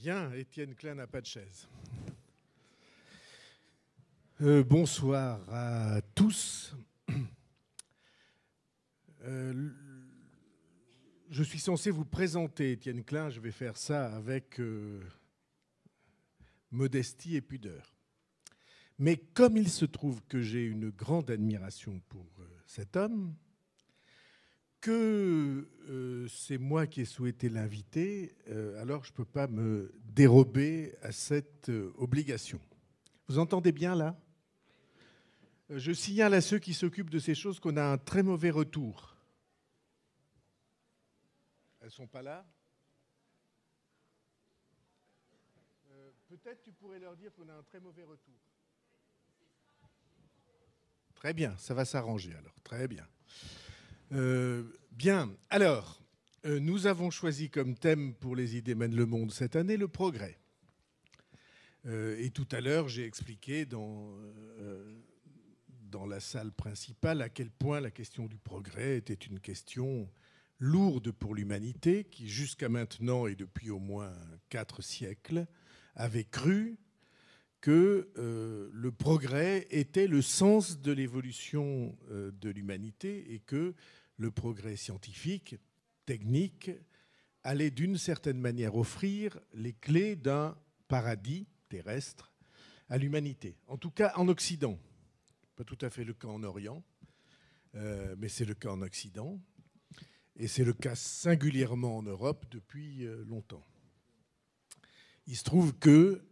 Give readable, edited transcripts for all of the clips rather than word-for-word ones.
Bien, Étienne Klein n'a pas de chaise. Bonsoir à tous. Je suis censé vous présenter Étienne Klein. Je vais faire ça avec modestie et pudeur. Mais comme il se trouve que j'ai une grande admiration pour cet homme, que c'est moi qui ai souhaité l'inviter, alors je ne peux pas me dérober à cette obligation. Vous entendez bien là ? Je signale à ceux qui s'occupent de ces choses qu'on a un très mauvais retour. Elles ne sont pas là ? Peut-être tu pourrais leur dire qu'on a un très mauvais retour. Très bien, ça va s'arranger alors. Très bien. Bien, alors, nous avons choisi comme thème pour Les idées mènent le monde cette année le progrès. Et tout à l'heure, j'ai expliqué dans la salle principale à quel point la question du progrès était une question lourde pour l'humanité qui, jusqu'à maintenant et depuis au moins 4 siècles, avait cru que le progrès était le sens de l'évolution de l'humanité et que le progrès scientifique, technique, allait d'une certaine manière offrir les clés d'un paradis terrestre à l'humanité. En tout cas en Occident. Pas tout à fait le cas en Orient, mais c'est le cas en Occident. Et c'est le cas singulièrement en Europe depuis longtemps. Il se trouve que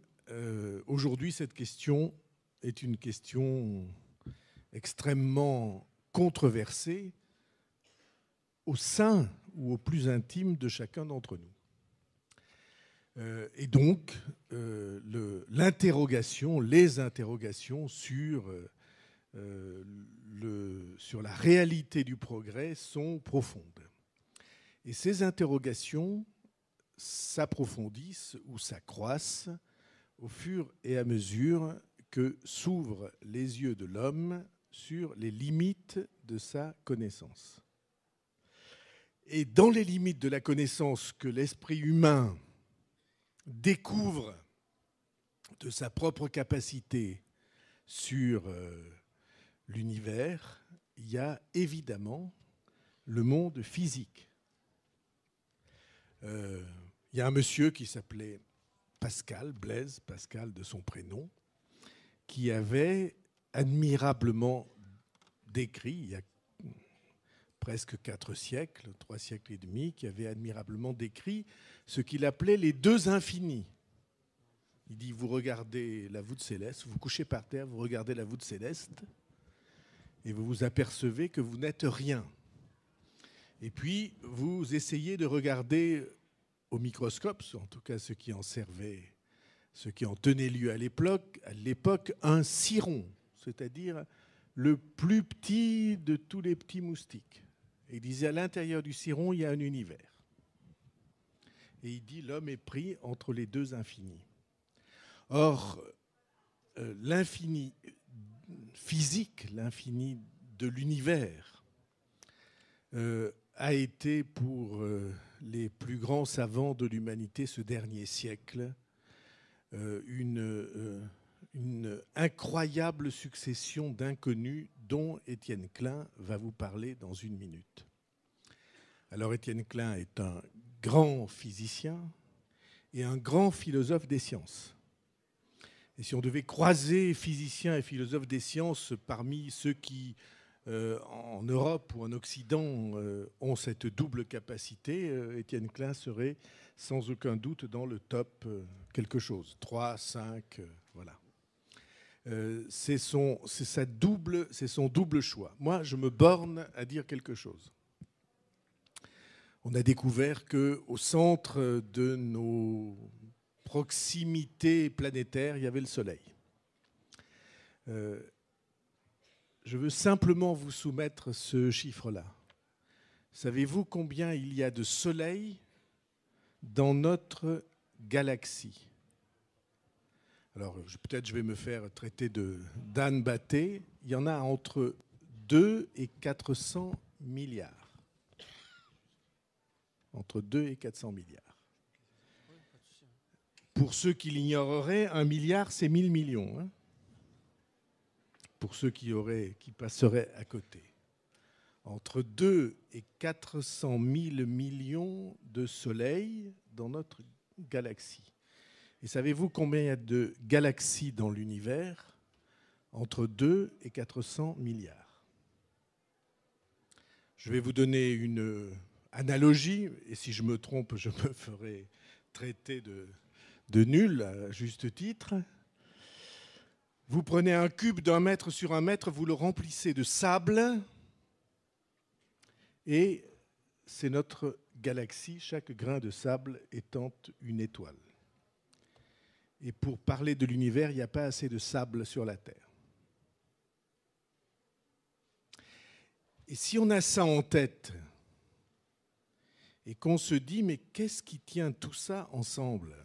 aujourd'hui, cette question est une question extrêmement controversée au sein ou au plus intime de chacun d'entre nous. Et donc, les interrogations sur la réalité du progrès sont profondes. Et ces interrogations s'approfondissent ou s'accroissent au fur et à mesure que s'ouvrent les yeux de l'homme sur les limites de sa connaissance. Et dans les limites de la connaissance que l'esprit humain découvre de sa propre capacité sur l'univers, il y a évidemment le monde physique. Il y a un monsieur qui s'appelait Pascal, Blaise Pascal de son prénom, qui avait admirablement décrit, il y a presque 4 siècles, 3 siècles et demi, qui avait admirablement décrit ce qu'il appelait les deux infinis. Il dit, vous regardez la voûte céleste, vous couchez par terre, vous regardez la voûte céleste, et vous vous apercevez que vous n'êtes rien. Et puis, vous essayez de regarder au microscope, en tout cas ce qui en servait, ce qui en tenait lieu à l'époque, un ciron, c'est-à-dire le plus petit de tous les petits moustiques. Et il disait, à l'intérieur du ciron, il y a un univers. Et il dit, l'homme est pris entre les deux infinis. Or, l'infini physique, l'infini de l'univers, a été pour les plus grands savants de l'humanité ce dernier siècle une incroyable succession d'inconnus dont Étienne Klein va vous parler dans une minute. Alors Étienne Klein est un grand physicien et un grand philosophe des sciences. Et si on devait croiser physiciens et philosophes des sciences parmi ceux qui, en Europe ou en Occident, ont cette double capacité, Étienne Klein serait sans aucun doute dans le top quelque chose. 3, 5, voilà. C'est son double choix. Moi, je me borne à dire quelque chose. On a découvert qu'au centre de nos proximités planétaires, il y avait le Soleil. Je veux simplement vous soumettre ce chiffre-là. Savez-vous combien il y a de soleils dans notre galaxie ? Alors, peut-être je vais me faire traiter d'Anne Batté. Il y en a entre 2 et 400 milliards. Entre 2 et 400 milliards. Pour ceux qui l'ignoreraient, 1 milliard, c'est 1000 millions. Hein, pour ceux qui passeraient à côté. Entre 2 et 400 000 millions de soleils dans notre galaxie. Et savez-vous combien il y a de galaxies dans l'univers? Entre 2 et 400 milliards. Je vais vous donner une analogie, et si je me trompe, je me ferai traiter de nul à juste titre. Vous prenez un cube d'1 mètre sur 1 mètre, vous le remplissez de sable, et c'est notre galaxie, chaque grain de sable étant une étoile. Et pour parler de l'univers, il n'y a pas assez de sable sur la Terre. Et si on a ça en tête, et qu'on se dit, mais qu'est-ce qui tient tout ça ensemble?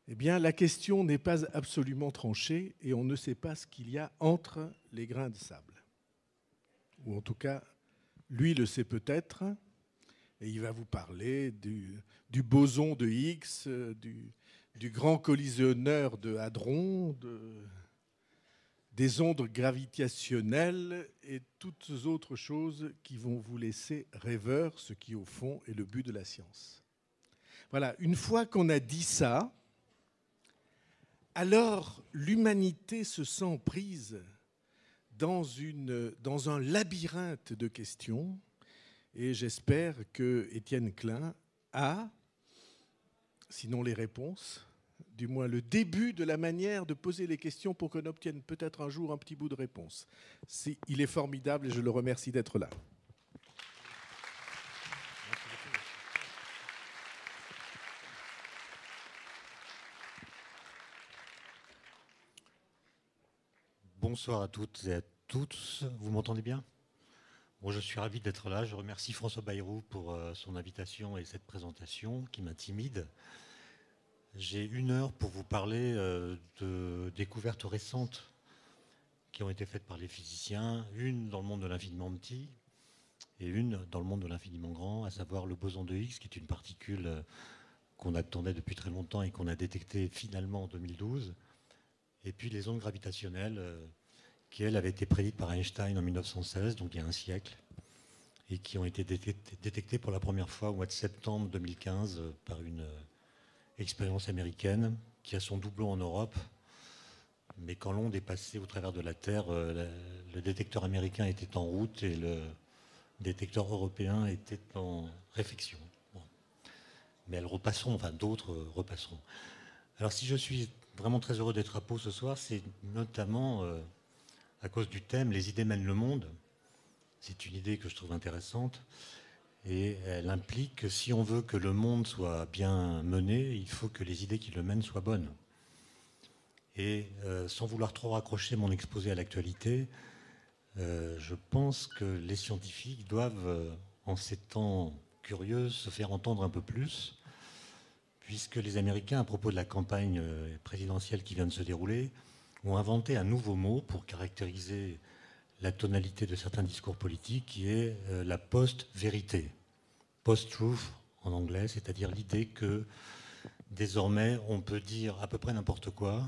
Eh bien, la question n'est pas absolument tranchée, et on ne sait pas ce qu'il y a entre les grains de sable. Ou en tout cas, lui le sait peut-être, et il va vous parler du boson de Higgs, du grand collisionneur de hadron, des ondes gravitationnelles et toutes autres choses qui vont vous laisser rêveurs, ce qui au fond est le but de la science. Voilà, une fois qu'on a dit ça, alors l'humanité se sent prise dans un labyrinthe de questions, et j'espère que Étienne Klein a, sinon les réponses, du moins le début de la manière de poser les questions pour qu'on obtienne peut-être un jour un petit bout de réponse. Il est formidable et je le remercie d'être là. Bonsoir à toutes et à tous. Vous m'entendez bien? Bon, je suis ravi d'être là. Je remercie François Bayrou pour son invitation et cette présentation qui m'intimide. J'ai 1 heure pour vous parler de découvertes récentes qui ont été faites par les physiciens, une dans le monde de l'infiniment petit et une dans le monde de l'infiniment grand, à savoir le boson de Higgs, qui est une particule qu'on attendait depuis très longtemps et qu'on a détectée finalement en 2012, et puis les ondes gravitationnelles qui, elles, avaient été prédites par Einstein en 1916, donc il y a un siècle, et qui ont été détectées pour la première fois au mois de septembre 2015 par une expérience américaine qui a son doublon en Europe. Mais quand l'onde est passée au travers de la Terre, le détecteur américain était en route et le détecteur européen était en réflexion. Bon. Mais elles repasseront, enfin d'autres repasseront. Alors si je suis vraiment très heureux d'être à Pau ce soir, c'est notamment à cause du thème « Les idées mènent le monde ». C'est une idée que je trouve intéressante et elle implique que si on veut que le monde soit bien mené, il faut que les idées qui le mènent soient bonnes. Et sans vouloir trop raccrocher mon exposé à l'actualité, je pense que les scientifiques doivent, en ces temps curieux, se faire entendre un peu plus, puisque les Américains, à propos de la campagne présidentielle qui vient de se dérouler, ont inventé un nouveau mot pour caractériser la tonalité de certains discours politiques, qui est la post-vérité. Post-truth en anglais, c'est-à-dire l'idée que désormais on peut dire à peu près n'importe quoi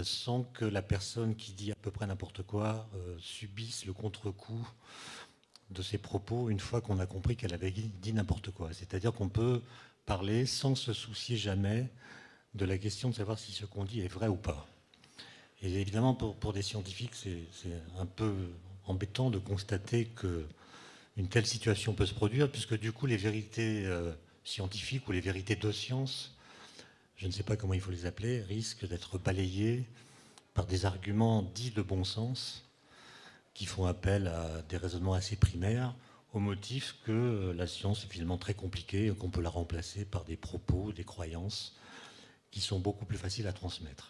sans que la personne qui dit à peu près n'importe quoi subisse le contre-coup de ses propos une fois qu'on a compris qu'elle avait dit n'importe quoi. C'est-à-dire qu'on peut parler sans se soucier jamais de la question de savoir si ce qu'on dit est vrai ou pas. Et évidemment, pour des scientifiques, c'est un peu embêtant de constater qu'une telle situation peut se produire, puisque du coup, les vérités scientifiques ou les vérités de science, je ne sais pas comment il faut les appeler, risquent d'être balayées par des arguments dits de bon sens, qui font appel à des raisonnements assez primaires, au motif que la science est finalement très compliquée et qu'on peut la remplacer par des propos, des croyances, qui sont beaucoup plus faciles à transmettre.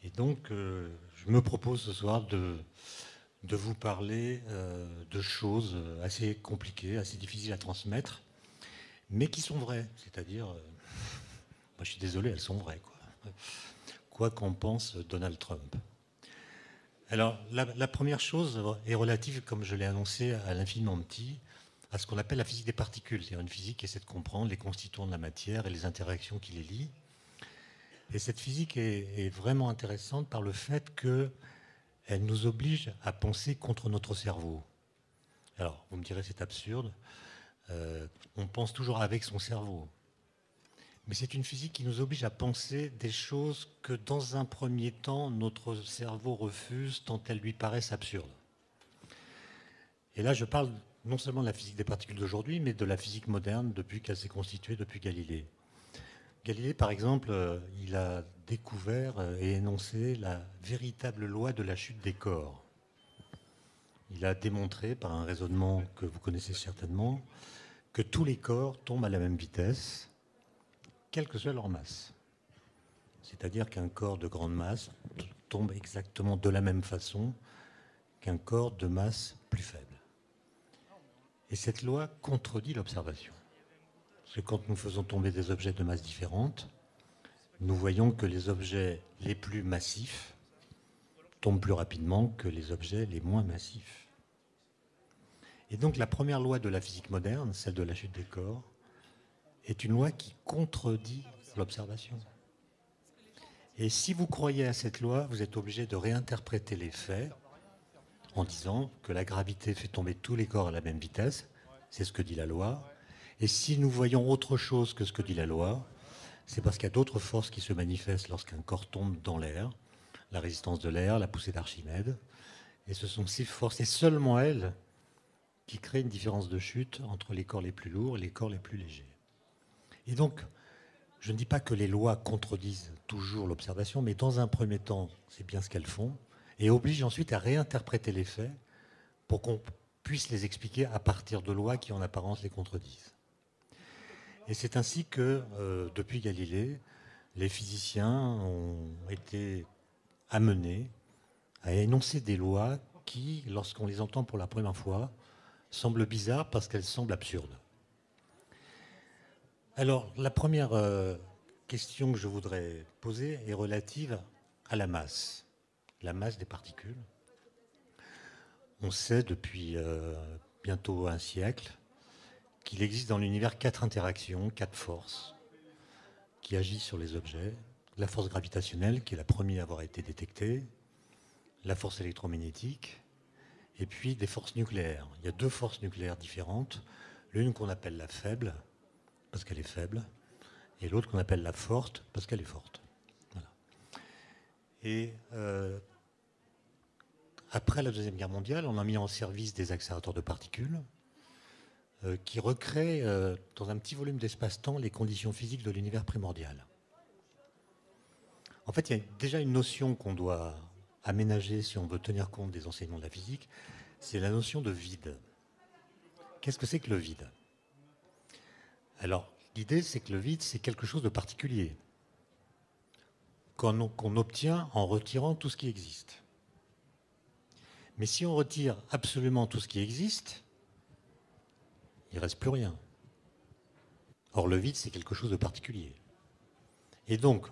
Et donc, je me propose ce soir de vous parler de choses assez compliquées, assez difficiles à transmettre, mais qui sont vraies. C'est-à-dire, moi je suis désolé, elles sont vraies, quoi qu'en pense Donald Trump. Alors, la première chose est relative, comme je l'ai annoncé, à l'infiniment petit. à ce qu'on appelle la physique des particules, c'est-à-dire une physique qui essaie de comprendre les constituants de la matière et les interactions qui les lient. Et cette physique est vraiment intéressante par le fait qu'elle nous oblige à penser contre notre cerveau. Alors, vous me direz, c'est absurde. On pense toujours avec son cerveau. Mais c'est une physique qui nous oblige à penser des choses que, dans un premier temps, notre cerveau refuse tant elles lui paraissent absurdes. Et là, je parle non seulement de la physique des particules d'aujourd'hui, mais de la physique moderne depuis qu'elle s'est constituée depuis Galilée. Galilée, par exemple, il a découvert et énoncé la véritable loi de la chute des corps. Il a démontré, par un raisonnement que vous connaissez certainement, que tous les corps tombent à la même vitesse, quelle que soit leur masse. C'est-à-dire qu'un corps de grande masse tombe exactement de la même façon qu'un corps de masse plus faible. Et cette loi contredit l'observation. Parce que quand nous faisons tomber des objets de masse différente, nous voyons que les objets les plus massifs tombent plus rapidement que les objets les moins massifs. Et donc la première loi de la physique moderne, celle de la chute des corps, est une loi qui contredit l'observation. Et si vous croyez à cette loi, vous êtes obligé de réinterpréter les faits en disant que la gravité fait tomber tous les corps à la même vitesse, c'est ce que dit la loi. Et si nous voyons autre chose que ce que dit la loi, c'est parce qu'il y a d'autres forces qui se manifestent lorsqu'un corps tombe dans l'air, la résistance de l'air, la poussée d'Archimède. Et ce sont ces forces, et seulement elles, qui créent une différence de chute entre les corps les plus lourds et les corps les plus légers. Et donc, je ne dis pas que les lois contredisent toujours l'observation, mais dans un premier temps, c'est bien ce qu'elles font, et obligent ensuite à réinterpréter les faits pour qu'on puisse les expliquer à partir de lois qui en apparence les contredisent. Et c'est ainsi que, depuis Galilée, les physiciens ont été amenés à énoncer des lois qui, lorsqu'on les entend pour la première fois, semblent bizarres parce qu'elles semblent absurdes. Alors, la première question que je voudrais poser est relative à la masse des particules. On sait depuis bientôt un siècle qu'il existe dans l'univers 4 interactions, 4 forces qui agissent sur les objets. La force gravitationnelle, qui est la première à avoir été détectée, la force électromagnétique, et puis des forces nucléaires. Il y a 2 forces nucléaires différentes, l'une qu'on appelle la faible, parce qu'elle est faible, et l'autre qu'on appelle la forte, parce qu'elle est forte. Voilà. Et après la Deuxième Guerre mondiale, on a mis en service des accélérateurs de particules qui recréent dans un petit volume d'espace-temps les conditions physiques de l'univers primordial. En fait, il y a déjà une notion qu'on doit aménager si on veut tenir compte des enseignements de la physique, c'est la notion de vide. Qu'est-ce que c'est que le vide ? Alors, l'idée, c'est que le vide, c'est quelque chose de particulier, qu'on obtient en retirant tout ce qui existe. Mais si on retire absolument tout ce qui existe, il ne reste plus rien. Or, le vide, c'est quelque chose de particulier. Et donc,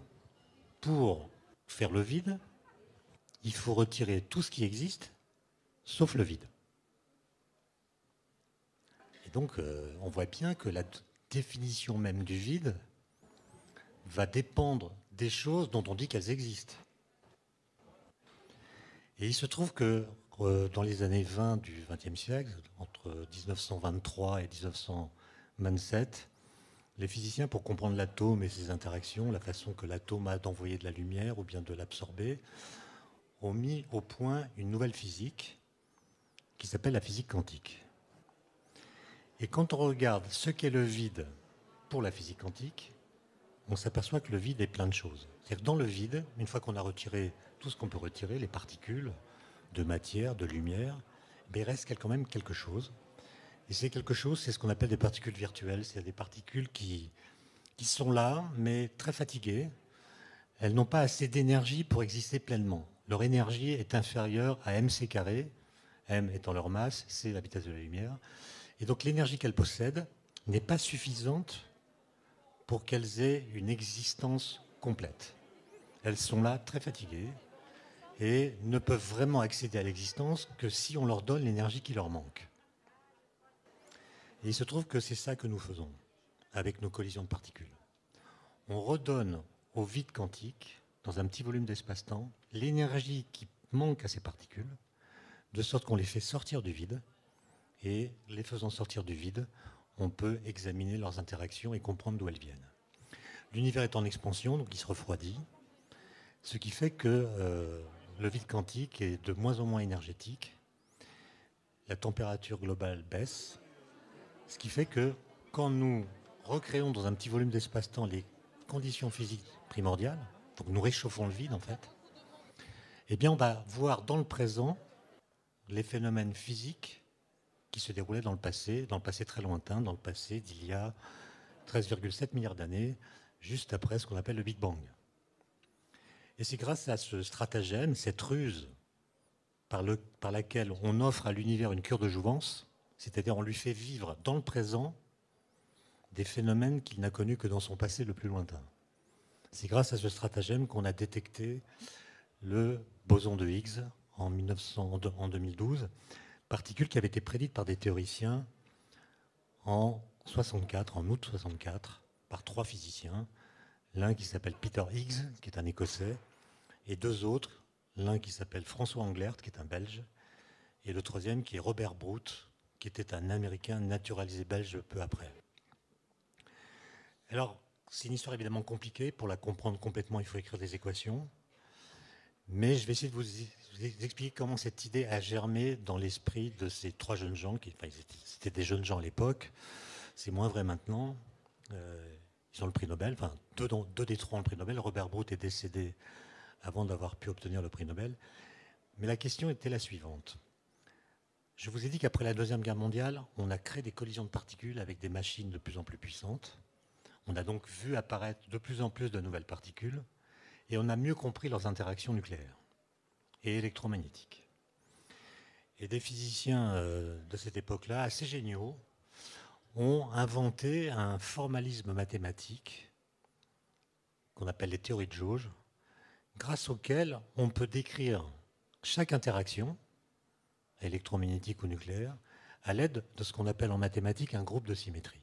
pour faire le vide, il faut retirer tout ce qui existe, sauf le vide. Et donc, on voit bien que la définition même du vide va dépendre des choses dont on dit qu'elles existent. Et il se trouve que dans les années 20 du XXe siècle, entre 1923 et 1927, les physiciens, pour comprendre l'atome et ses interactions, la façon que l'atome a d'envoyer de la lumière ou bien de l'absorber, ont mis au point une nouvelle physique qui s'appelle la physique quantique. Et quand on regarde ce qu'est le vide pour la physique quantique, on s'aperçoit que le vide est plein de choses. C'est-à-dire que dans le vide, une fois qu'on a retiré tout ce qu'on peut retirer, les particules de matière, de lumière, il reste quand même quelque chose. Et c'est quelque chose, c'est ce qu'on appelle des particules virtuelles. C'est des particules qui sont là, mais très fatiguées. Elles n'ont pas assez d'énergie pour exister pleinement. Leur énergie est inférieure à mc carré, m étant leur masse, c la vitesse de la lumière. Et donc l'énergie qu'elles possèdent n'est pas suffisante pour qu'elles aient une existence complète. Elles sont là très fatiguées et ne peuvent vraiment accéder à l'existence que si on leur donne l'énergie qui leur manque. Et il se trouve que c'est ça que nous faisons avec nos collisions de particules. On redonne au vide quantique, dans un petit volume d'espace-temps, l'énergie qui manque à ces particules, de sorte qu'on les fait sortir du vide, et les faisant sortir du vide, on peut examiner leurs interactions et comprendre d'où elles viennent. L'univers est en expansion, donc il se refroidit, ce qui fait que le vide quantique est de moins en moins énergétique, la température globale baisse, ce qui fait que quand nous recréons dans un petit volume d'espace-temps les conditions physiques primordiales, donc nous réchauffons le vide en fait, eh bien on va voir dans le présent les phénomènes physiques qui se déroulaient dans le passé très lointain, dans le passé d'il y a 13,7 milliards d'années, juste après ce qu'on appelle le Big Bang. Et c'est grâce à ce stratagème, cette ruse par laquelle on offre à l'univers une cure de jouvence, c'est-à-dire on lui fait vivre dans le présent des phénomènes qu'il n'a connus que dans son passé le plus lointain. C'est grâce à ce stratagème qu'on a détecté le boson de Higgs en 2012, particule qui avait été prédite par des théoriciens en août 64, par 3 physiciens, l'un qui s'appelle Peter Higgs, qui est un Écossais, et 2 autres, l'un qui s'appelle François Englert, qui est un Belge, et le troisième qui est Robert Brout, qui était un Américain naturalisé belge peu après. Alors, c'est une histoire évidemment compliquée. Pour la comprendre complètement, il faut écrire des équations. Mais je vais essayer de vous expliquer comment cette idée a germé dans l'esprit de ces 3 jeunes gens. C'était des jeunes gens à l'époque. C'est moins vrai maintenant. Ils ont le prix Nobel. Enfin, 2 des 3 ont le prix Nobel. Robert Brout est décédé avant d'avoir pu obtenir le prix Nobel. Mais la question était la suivante. Je vous ai dit qu'après la Deuxième Guerre mondiale, on a créé des collisions de particules avec des machines de plus en plus puissantes. On a donc vu apparaître de plus en plus de nouvelles particules et on a mieux compris leurs interactions nucléaires et électromagnétiques. Et des physiciens de cette époque-là, assez géniaux, ont inventé un formalisme mathématique qu'on appelle les théories de jauge, grâce auquel on peut décrire chaque interaction, électromagnétique ou nucléaire, à l'aide de ce qu'on appelle en mathématiques un groupe de symétrie.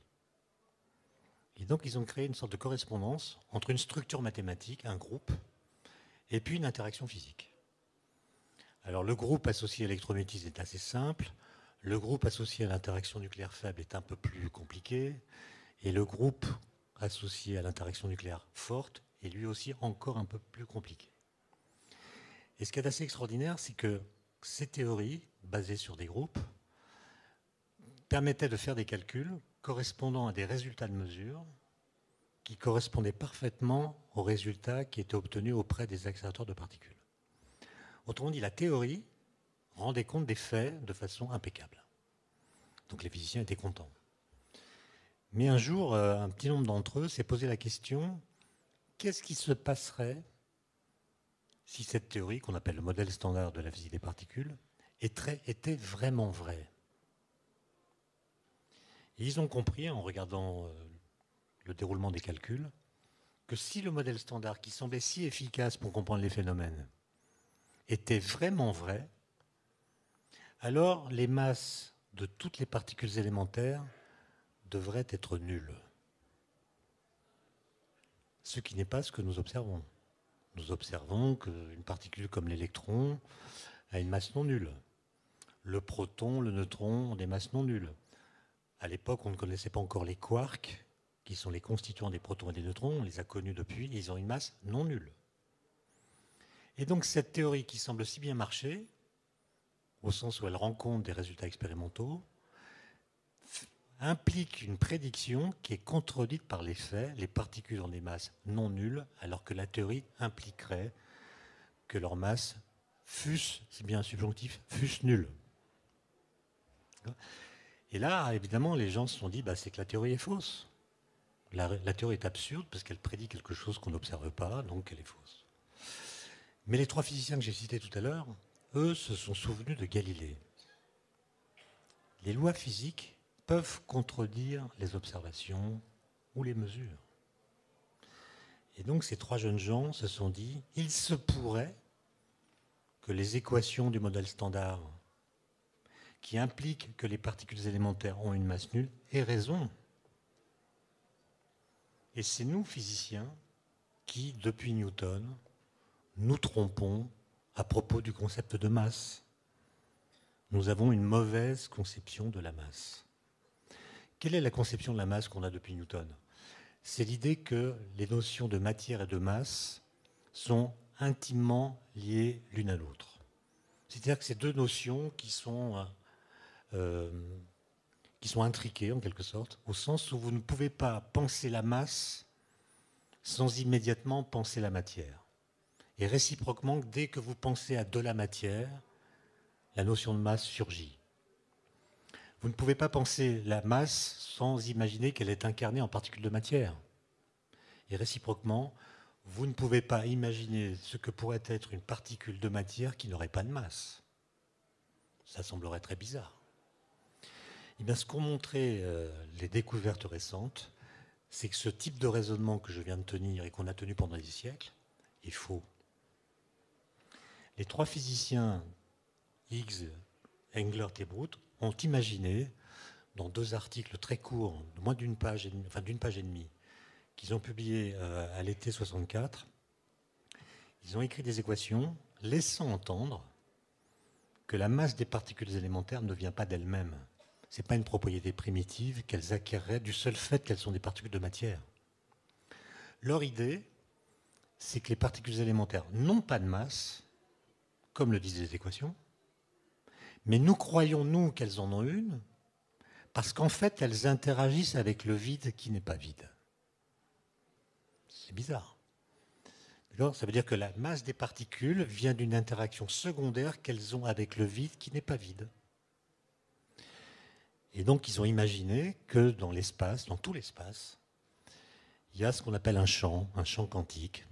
Et donc, ils ont créé une sorte de correspondance entre une structure mathématique, un groupe, et puis une interaction physique. Alors, le groupe associé à l'électromagnétisme est assez simple. Le groupe associé à l'interaction nucléaire faible est un peu plus compliqué. Et le groupe associé à l'interaction nucléaire forte est lui aussi encore un peu plus compliqué. Et ce qui est assez extraordinaire, c'est que ces théories, basées sur des groupes, permettaient de faire des calculs correspondant à des résultats de mesure qui correspondaient parfaitement aux résultats qui étaient obtenus auprès des accélérateurs de particules. Autrement dit, la théorie rendait compte des faits de façon impeccable. Donc les physiciens étaient contents. Mais un jour, un petit nombre d'entre eux s'est posé la question, qu'est-ce qui se passerait si cette théorie, qu'on appelle le modèle standard de la physique des particules, était vraiment vraie? Et ils ont compris, en regardant le déroulement des calculs, que si le modèle standard, qui semblait si efficace pour comprendre les phénomènes, était vraiment vrai, alors les masses de toutes les particules élémentaires devraient être nulles. Ce qui n'est pas ce que nous observons. Nous observons qu'une particule comme l'électron a une masse non nulle. Le proton, le neutron ont des masses non nulles. À l'époque, on ne connaissait pas encore les quarks, qui sont les constituants des protons et des neutrons. On les a connus depuis, et ils ont une masse non nulle. Et donc cette théorie qui semble si bien marcher, au sens où elle rend compte des résultats expérimentaux, implique une prédiction qui est contredite par les faits. Les particules ont des masses non nulles, alors que la théorie impliquerait que leurs masses fussent, c'est bien un subjonctif, fussent nulles. Et là, évidemment, les gens se sont dit, c'est que la théorie est fausse. La théorie est absurde parce qu'elle prédit quelque chose qu'on n'observe pas, donc elle est fausse. Mais les 3 physiciens que j'ai cités tout à l'heure, eux, se sont souvenus de Galilée. Les lois physiques peuvent contredire les observations ou les mesures. Et donc ces 3 jeunes gens se sont dit, il se pourrait que les équations du modèle standard, qui implique que les particules élémentaires ont une masse nulle ait raison. Et c'est nous, physiciens, qui, depuis Newton, nous trompons à propos du concept de masse. Nous avons une mauvaise conception de la masse. Quelle est la conception de la masse qu'on a depuis Newton? C'est l'idée que les notions de matière et de masse sont intimement liées l'une à l'autre. C'est-à-dire que ces deux notions qui sont intriquées en quelque sorte, au sens où vous ne pouvez pas penser la masse sans immédiatement penser la matière. Et réciproquement, dès que vous pensez à de la matière, la notion de masse surgit. Vous ne pouvez pas penser la masse sans imaginer qu'elle est incarnée en particules de matière. Et réciproquement, vous ne pouvez pas imaginer ce que pourrait être une particule de matière qui n'aurait pas de masse. Ça semblerait très bizarre. Et bien, ce qu'ont montré les découvertes récentes, c'est que ce type de raisonnement que je viens de tenir et qu'on a tenu pendant des siècles est faux. Les trois physiciens Higgs, Englert et Brout ont imaginé, dans deux articles très courts, de moins d'une page et demie, qu'ils ont publiés à l'été 64, ils ont écrit des équations laissant entendre que la masse des particules élémentaires ne vient pas d'elles-mêmes. Ce n'est pas une propriété primitive qu'elles acquéreraient du seul fait qu'elles sont des particules de matière. Leur idée, c'est que les particules élémentaires n'ont pas de masse, comme le disent les équations, mais nous croyons, nous, qu'elles en ont une, parce qu'en fait, elles interagissent avec le vide qui n'est pas vide. C'est bizarre. Alors, ça veut dire que la masse des particules vient d'une interaction secondaire qu'elles ont avec le vide qui n'est pas vide. Et donc, ils ont imaginé que dans l'espace, dans tout l'espace, il y a ce qu'on appelle un champ quantique,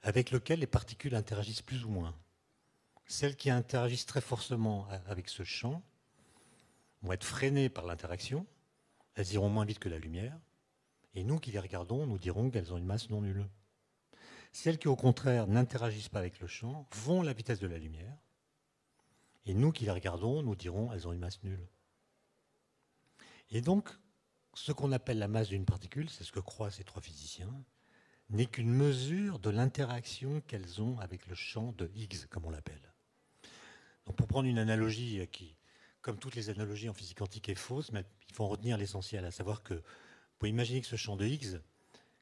avec lequel les particules interagissent plus ou moins. Celles qui interagissent très fortement avec ce champ vont être freinées par l'interaction, elles iront moins vite que la lumière, et nous qui les regardons, nous dirons qu'elles ont une masse non nulle. Celles qui, au contraire, n'interagissent pas avec le champ vont à la vitesse de la lumière, et nous qui les regardons, nous dirons qu'elles ont une masse nulle. Et donc, ce qu'on appelle la masse d'une particule, c'est ce que croient ces trois physiciens, n'est qu'une mesure de l'interaction qu'elles ont avec le champ de Higgs, comme on l'appelle. Donc pour prendre une analogie qui, comme toutes les analogies en physique quantique, est fausse, mais il faut en retenir l'essentiel, à savoir que vous pouvez imaginer que ce champ de Higgs,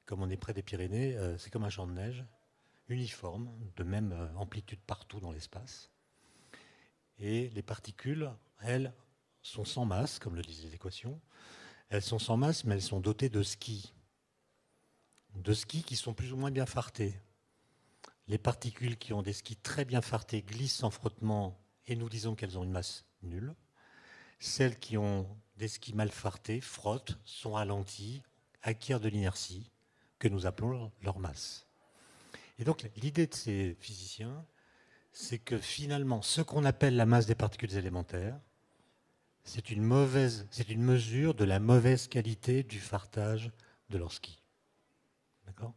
comme on est près des Pyrénées, c'est comme un champ de neige, uniforme, de même amplitude partout dans l'espace. Et les particules, elles, sont sans masse, comme le disent les équations. Elles sont sans masse, mais elles sont dotées de skis. De skis qui sont plus ou moins bien fartés. Les particules qui ont des skis très bien fartés glissent sans frottement et nous disons qu'elles ont une masse nulle. Celles qui ont des skis mal fartés frottent, sont ralenties, acquièrent de l'inertie, que nous appelons leur masse. Et donc l'idée de ces physiciens, c'est que finalement, ce qu'on appelle la masse des particules élémentaires, c'est une mesure de la mauvaise qualité du fartage de leur ski. D'accord ?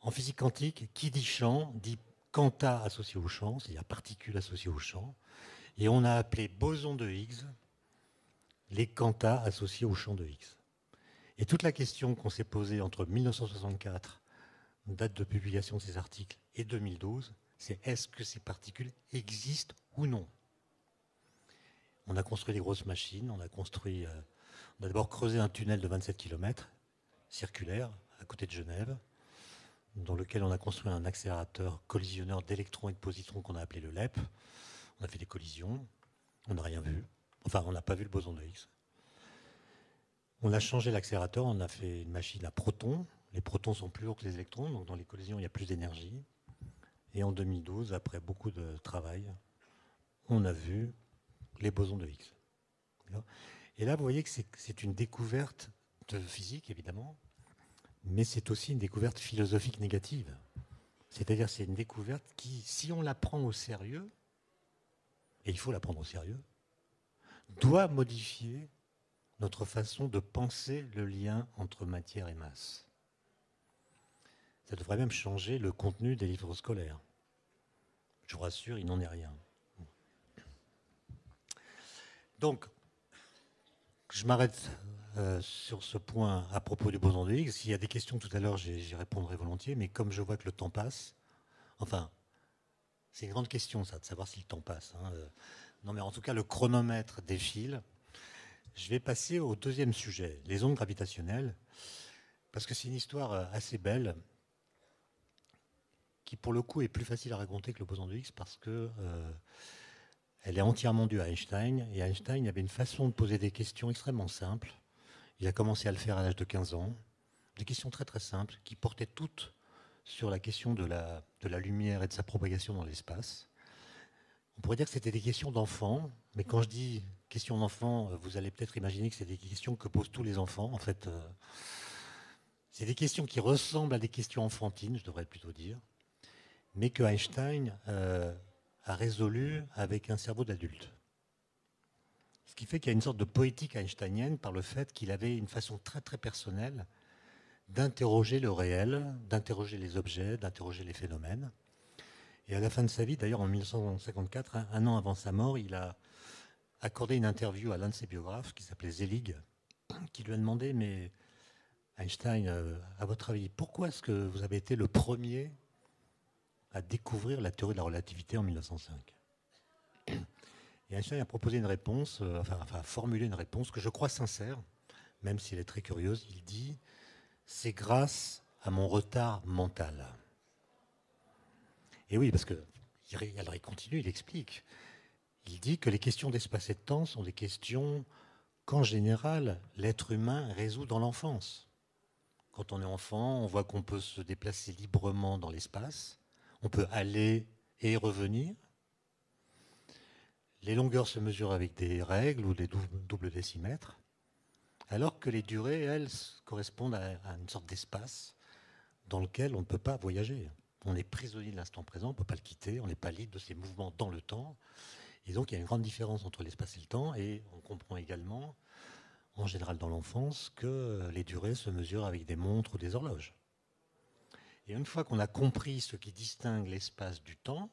En physique quantique, qui dit champ dit quanta associé au champ, c'est-à-dire particules associées au champ, et on a appelé boson de Higgs les quantas associés au champ de Higgs. Et toute la question qu'on s'est posée entre 1964, date de publication de ces articles, et 2012, c'est est-ce que ces particules existent ou non ? On a construit des grosses machines, on a d'abord creusé un tunnel de 27 km, circulaire, à côté de Genève, dans lequel on a construit un accélérateur collisionneur d'électrons et de positrons qu'on a appelé le LEP. On a fait des collisions, on n'a rien vu. Enfin, on n'a pas vu le boson de Higgs. On a changé l'accélérateur, on a fait une machine à protons. Les protons sont plus lourds que les électrons, donc dans les collisions, il y a plus d'énergie. Et en 2012, après beaucoup de travail, on a vu les bosons de Higgs. Et là, vous voyez que c'est une découverte de physique, évidemment, mais c'est aussi une découverte philosophique négative. C'est-à-dire c'est une découverte qui, si on la prend au sérieux, et il faut la prendre au sérieux, doit modifier notre façon de penser le lien entre matière et masse. Ça devrait même changer le contenu des livres scolaires. Je vous rassure, il n'en est rien. Donc, je m'arrête sur ce point à propos du boson de Higgs. S'il y a des questions tout à l'heure, j'y répondrai volontiers, mais comme je vois que le temps passe, enfin, c'est une grande question, ça, de savoir si le temps passe. Hein. Non, mais en tout cas, le chronomètre défile. Je vais passer au deuxième sujet, les ondes gravitationnelles, parce que c'est une histoire assez belle, qui pour le coup est plus facile à raconter que le boson de Higgs, parce que elle est entièrement due à Einstein, et Einstein avait une façon de poser des questions extrêmement simples. Il a commencé à le faire à l'âge de 15 ans, des questions très très simples, qui portaient toutes sur la question de la lumière et de sa propagation dans l'espace. On pourrait dire que c'était des questions d'enfants, mais quand je dis questions d'enfants, vous allez peut-être imaginer que c'est des questions que posent tous les enfants. En fait, c'est des questions qui ressemblent à des questions enfantines, je devrais plutôt dire, mais que Einstein a résolu avec un cerveau d'adulte. Ce qui fait qu'il y a une sorte de poétique einsteinienne par le fait qu'il avait une façon très très personnelle d'interroger le réel, d'interroger les objets, d'interroger les phénomènes. Et à la fin de sa vie, d'ailleurs en 1954, un an avant sa mort, il a accordé une interview à l'un de ses biographes qui s'appelait Selig, qui lui a demandé, mais Einstein, à votre avis, pourquoi est-ce que vous avez été le premier à découvrir la théorie de la relativité en 1905 ? Et Einstein a proposé une réponse, enfin formulé une réponse que je crois sincère, même si elle est très curieuse. Il dit « c'est grâce à mon retard mental ». Et oui, parce que alors il continue, il explique. Il dit que les questions d'espace et de temps sont des questions qu'en général, l'être humain résout dans l'enfance. Quand on est enfant, on voit qu'on peut se déplacer librement dans l'espace, on peut aller et revenir. Les longueurs se mesurent avec des règles ou des doubles décimètres, alors que les durées, elles, correspondent à une sorte d'espace dans lequel on ne peut pas voyager. On est prisonnier de l'instant présent, on ne peut pas le quitter, on n'est pas libre de ses mouvements dans le temps. Et donc il y a une grande différence entre l'espace et le temps, et on comprend également, en général dans l'enfance, que les durées se mesurent avec des montres ou des horloges. Et une fois qu'on a compris ce qui distingue l'espace du temps,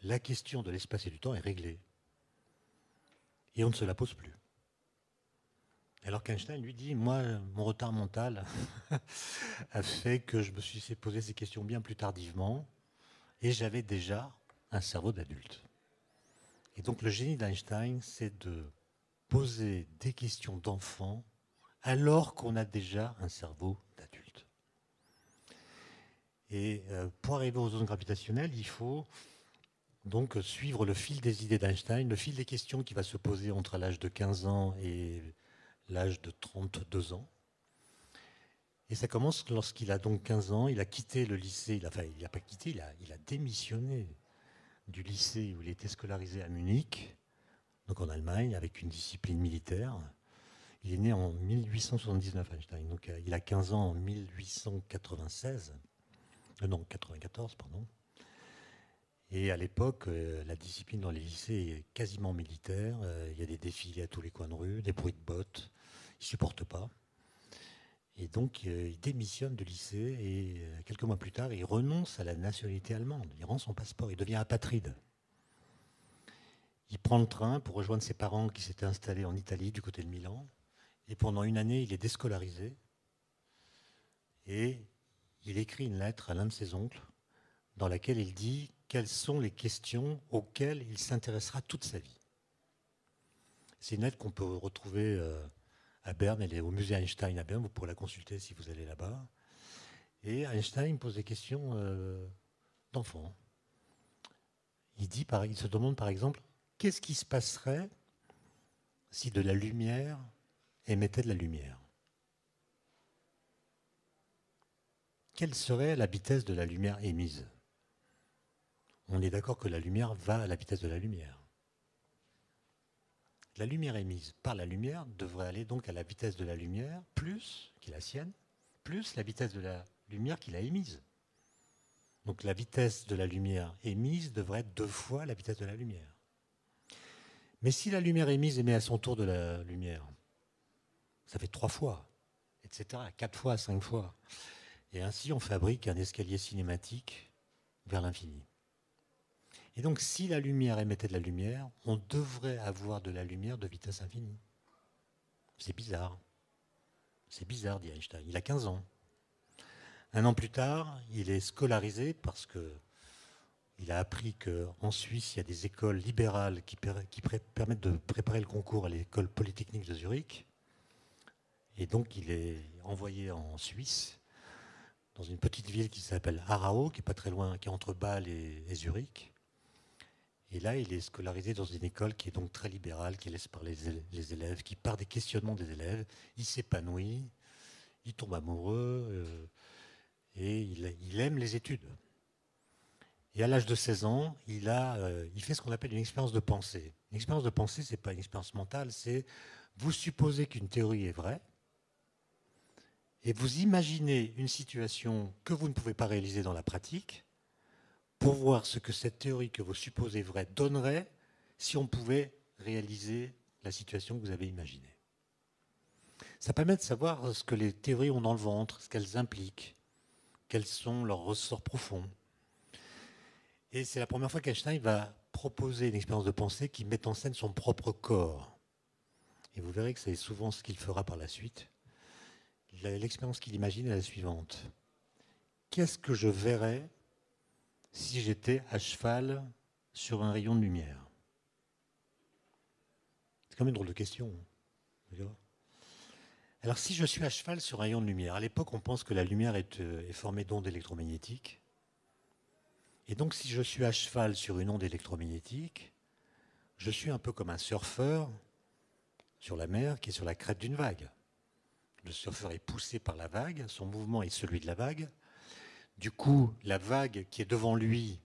la question de l'espace et du temps est réglée. Et on ne se la pose plus. Alors qu'Einstein lui dit, moi, mon retard mental a fait que je me suis posé ces questions bien plus tardivement, et j'avais déjà un cerveau d'adulte. Et donc le génie d'Einstein, c'est de poser des questions d'enfant alors qu'on a déjà un cerveau d'adulte. Et pour arriver aux ondes gravitationnelles, il faut donc suivre le fil des idées d'Einstein, le fil des questions qui va se poser entre l'âge de 15 ans et l'âge de 32 ans. Et ça commence lorsqu'il a donc 15 ans, il a quitté le lycée, il n'a pas quitté, il a démissionné du lycée où il était scolarisé à Munich, donc en Allemagne, avec une discipline militaire. Il est né en 1879, Einstein, donc il a 15 ans en 1896, non, 94, pardon. Et à l'époque, la discipline dans les lycées est quasiment militaire. Il y a des défilés à tous les coins de rue, des bruits de bottes. Il ne supporte pas. Et donc, il démissionne du lycée et quelques mois plus tard, il renonce à la nationalité allemande. Il rend son passeport, il devient apatride. Il prend le train pour rejoindre ses parents qui s'étaient installés en Italie, du côté de Milan. Et pendant une année, il est déscolarisé. Et il écrit une lettre à l'un de ses oncles dans laquelle il dit quelles sont les questions auxquelles il s'intéressera toute sa vie. C'est une lettre qu'on peut retrouver à Berne, elle est au musée Einstein à Berne, vous pourrez la consulter si vous allez là-bas. Et Einstein pose des questions d'enfant. Il se demande par exemple, qu'est-ce qui se passerait si de la lumière émettait de la lumière ? Quelle serait la vitesse de la lumière émise ? On est d'accord que la lumière va à la vitesse de la lumière. La lumière émise par la lumière devrait aller donc à la vitesse de la lumière, plus, qui est la sienne, plus la vitesse de la lumière qu'il a émise. Donc la vitesse de la lumière émise devrait être 2 fois la vitesse de la lumière. Mais si la lumière émise émet à son tour de la lumière, ça fait 3 fois, etc., 4 fois, 5 fois. Et ainsi, on fabrique un escalier cinématique vers l'infini. Et donc, si la lumière émettait de la lumière, on devrait avoir de la lumière de vitesse infinie. C'est bizarre. C'est bizarre, dit Einstein. Il a 15 ans. Un an plus tard, il est scolarisé parce qu'il a appris qu'en Suisse, il y a des écoles libérales qui permettent de préparer le concours à l'école polytechnique de Zurich. Et donc, il est envoyé en Suisse, dans une petite ville qui s'appelle Aarau, qui est pas très loin, qui est entre Bâle et Zurich. Et là, il est scolarisé dans une école qui est donc très libérale, qui laisse parler les élèves, qui part des questionnements des élèves. Il s'épanouit, il tombe amoureux et il aime les études. Et à l'âge de 16 ans, il fait ce qu'on appelle une expérience de pensée. Une expérience de pensée, ce n'est pas une expérience mentale, c'est vous supposez qu'une théorie est vraie et vous imaginez une situation que vous ne pouvez pas réaliser dans la pratique pour voir ce que cette théorie que vous supposez vraie donnerait si on pouvait réaliser la situation que vous avez imaginée. Ça permet de savoir ce que les théories ont dans le ventre, ce qu'elles impliquent, quels sont leurs ressorts profonds. Et c'est la première fois qu'Einstein va proposer une expérience de pensée qui met en scène son propre corps. Et vous verrez que c'est souvent ce qu'il fera par la suite. L'expérience qu'il imagine est la suivante. Qu'est-ce que je verrais si j'étais à cheval sur un rayon de lumière? C'est quand même une drôle de question. Alors si je suis à cheval sur un rayon de lumière, à l'époque on pense que la lumière est formée d'ondes électromagnétiques. Et donc si je suis à cheval sur une onde électromagnétique, je suis un peu comme un surfeur sur la mer qui est sur la crête d'une vague. Le surfeur est poussé par la vague, son mouvement est celui de la vague. Du coup, la vague qui est devant lui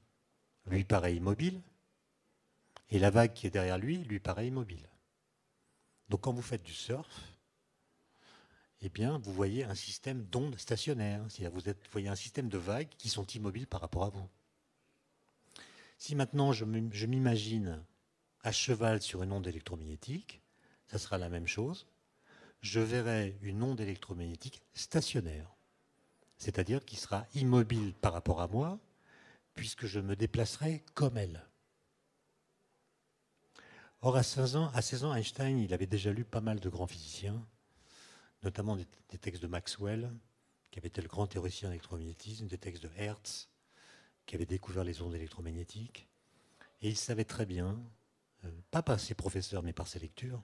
paraît immobile, et la vague qui est derrière lui paraît immobile. Donc quand vous faites du surf, eh bien, vous voyez un système d'ondes stationnaires, c'est-à-dire vous voyez un système de vagues qui sont immobiles par rapport à vous. Si maintenant je m'imagine à cheval sur une onde électromagnétique, ça sera la même chose. Je verrai une onde électromagnétique stationnaire, c'est-à-dire qui sera immobile par rapport à moi, puisque je me déplacerai comme elle. Or, à 16 ans, Einstein, il avait déjà lu pas mal de grands physiciens, notamment des textes de Maxwell, qui avait été le grand théoricien d'électromagnétisme, des textes de Hertz, qui avait découvert les ondes électromagnétiques. Et il savait très bien, pas par ses professeurs, mais par ses lectures,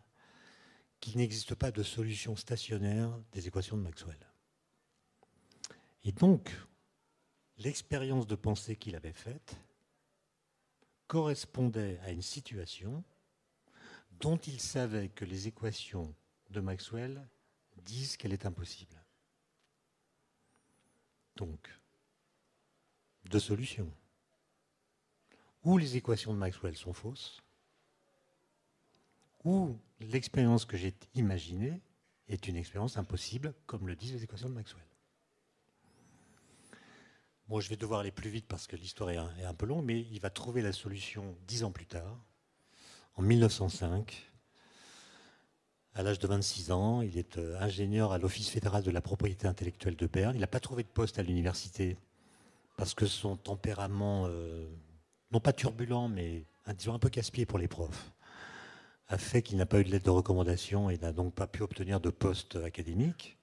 qu'il n'existe pas de solution stationnaire des équations de Maxwell. Et donc, l'expérience de pensée qu'il avait faite correspondait à une situation dont il savait que les équations de Maxwell disent qu'elle est impossible. Donc, deux solutions. Ou les équations de Maxwell sont fausses, ou l'expérience que j'ai imaginée est une expérience impossible, comme le disent les équations de Maxwell. Bon, je vais devoir aller plus vite parce que l'histoire est un peu longue, mais il va trouver la solution 10 ans plus tard, en 1905. À l'âge de 26 ans, il est ingénieur à l'Office fédéral de la propriété intellectuelle de Berne. Il n'a pas trouvé de poste à l'université parce que son tempérament, non pas turbulent, mais disons un peu casse-pied pour les profs, a fait qu'il n'a pas eu de lettre de recommandation et n'a donc pas pu obtenir de poste académique.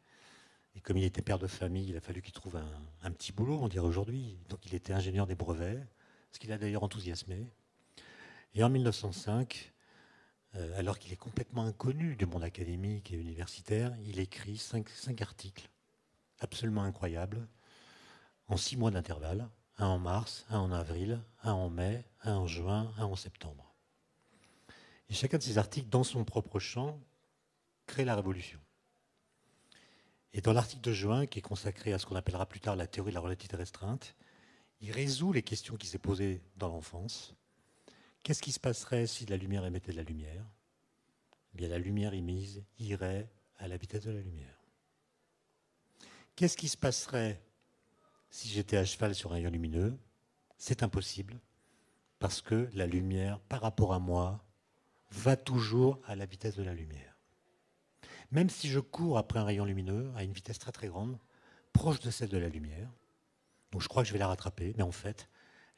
Et comme il était père de famille, il a fallu qu'il trouve un petit boulot, on dirait aujourd'hui. Donc il était ingénieur des brevets, ce qui l'a d'ailleurs enthousiasmé. Et en 1905, alors qu'il est complètement inconnu du monde académique et universitaire, il écrit 5 articles absolument incroyables, en 6 mois d'intervalle, un en mars, un en avril, un en mai, un en juin, un en septembre. Et chacun de ces articles, dans son propre champ, crée la révolution. Et dans l'article de juin, qui est consacré à ce qu'on appellera plus tard la théorie de la relativité restreinte, il résout les questions qui s'est posées dans l'enfance. Qu'est-ce qui se passerait si la lumière émettait de la lumière? Eh bien, la lumière émise irait à la vitesse de la lumière. Qu'est-ce qui se passerait si j'étais à cheval sur un rayon lumineux? C'est impossible, parce que la lumière, par rapport à moi, va toujours à la vitesse de la lumière. Même si je cours après un rayon lumineux à une vitesse très très grande, proche de celle de la lumière, donc je crois que je vais la rattraper, mais en fait,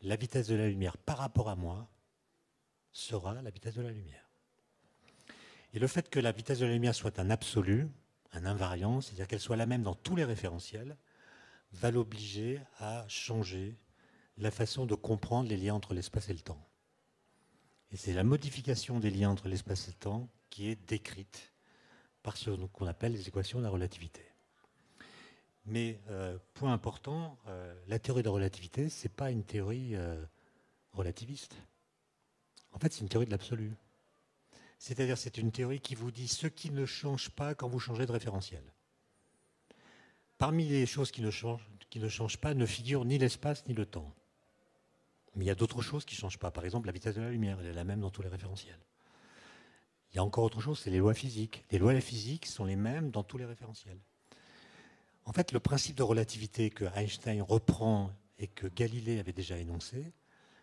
la vitesse de la lumière par rapport à moi sera la vitesse de la lumière. Et le fait que la vitesse de la lumière soit un absolu, un invariant, c'est-à-dire qu'elle soit la même dans tous les référentiels, va l'obliger à changer la façon de comprendre les liens entre l'espace et le temps. Et c'est la modification des liens entre l'espace et le temps qui est décrite par ce qu'on appelle les équations de la relativité. Mais, point important, la théorie de la relativité, ce n'est pas une théorie relativiste. En fait, c'est une théorie de l'absolu. C'est-à-dire c'est une théorie qui vous dit ce qui ne change pas quand vous changez de référentiel. Parmi les choses qui ne changent pas ne figurent ni l'espace ni le temps. Mais il y a d'autres choses qui ne changent pas. Par exemple, la vitesse de la lumière, elle est la même dans tous les référentiels. Il y a encore autre chose, c'est les lois physiques. Les lois de la physique sont les mêmes dans tous les référentiels. En fait, le principe de relativité que Einstein reprend et que Galilée avait déjà énoncé,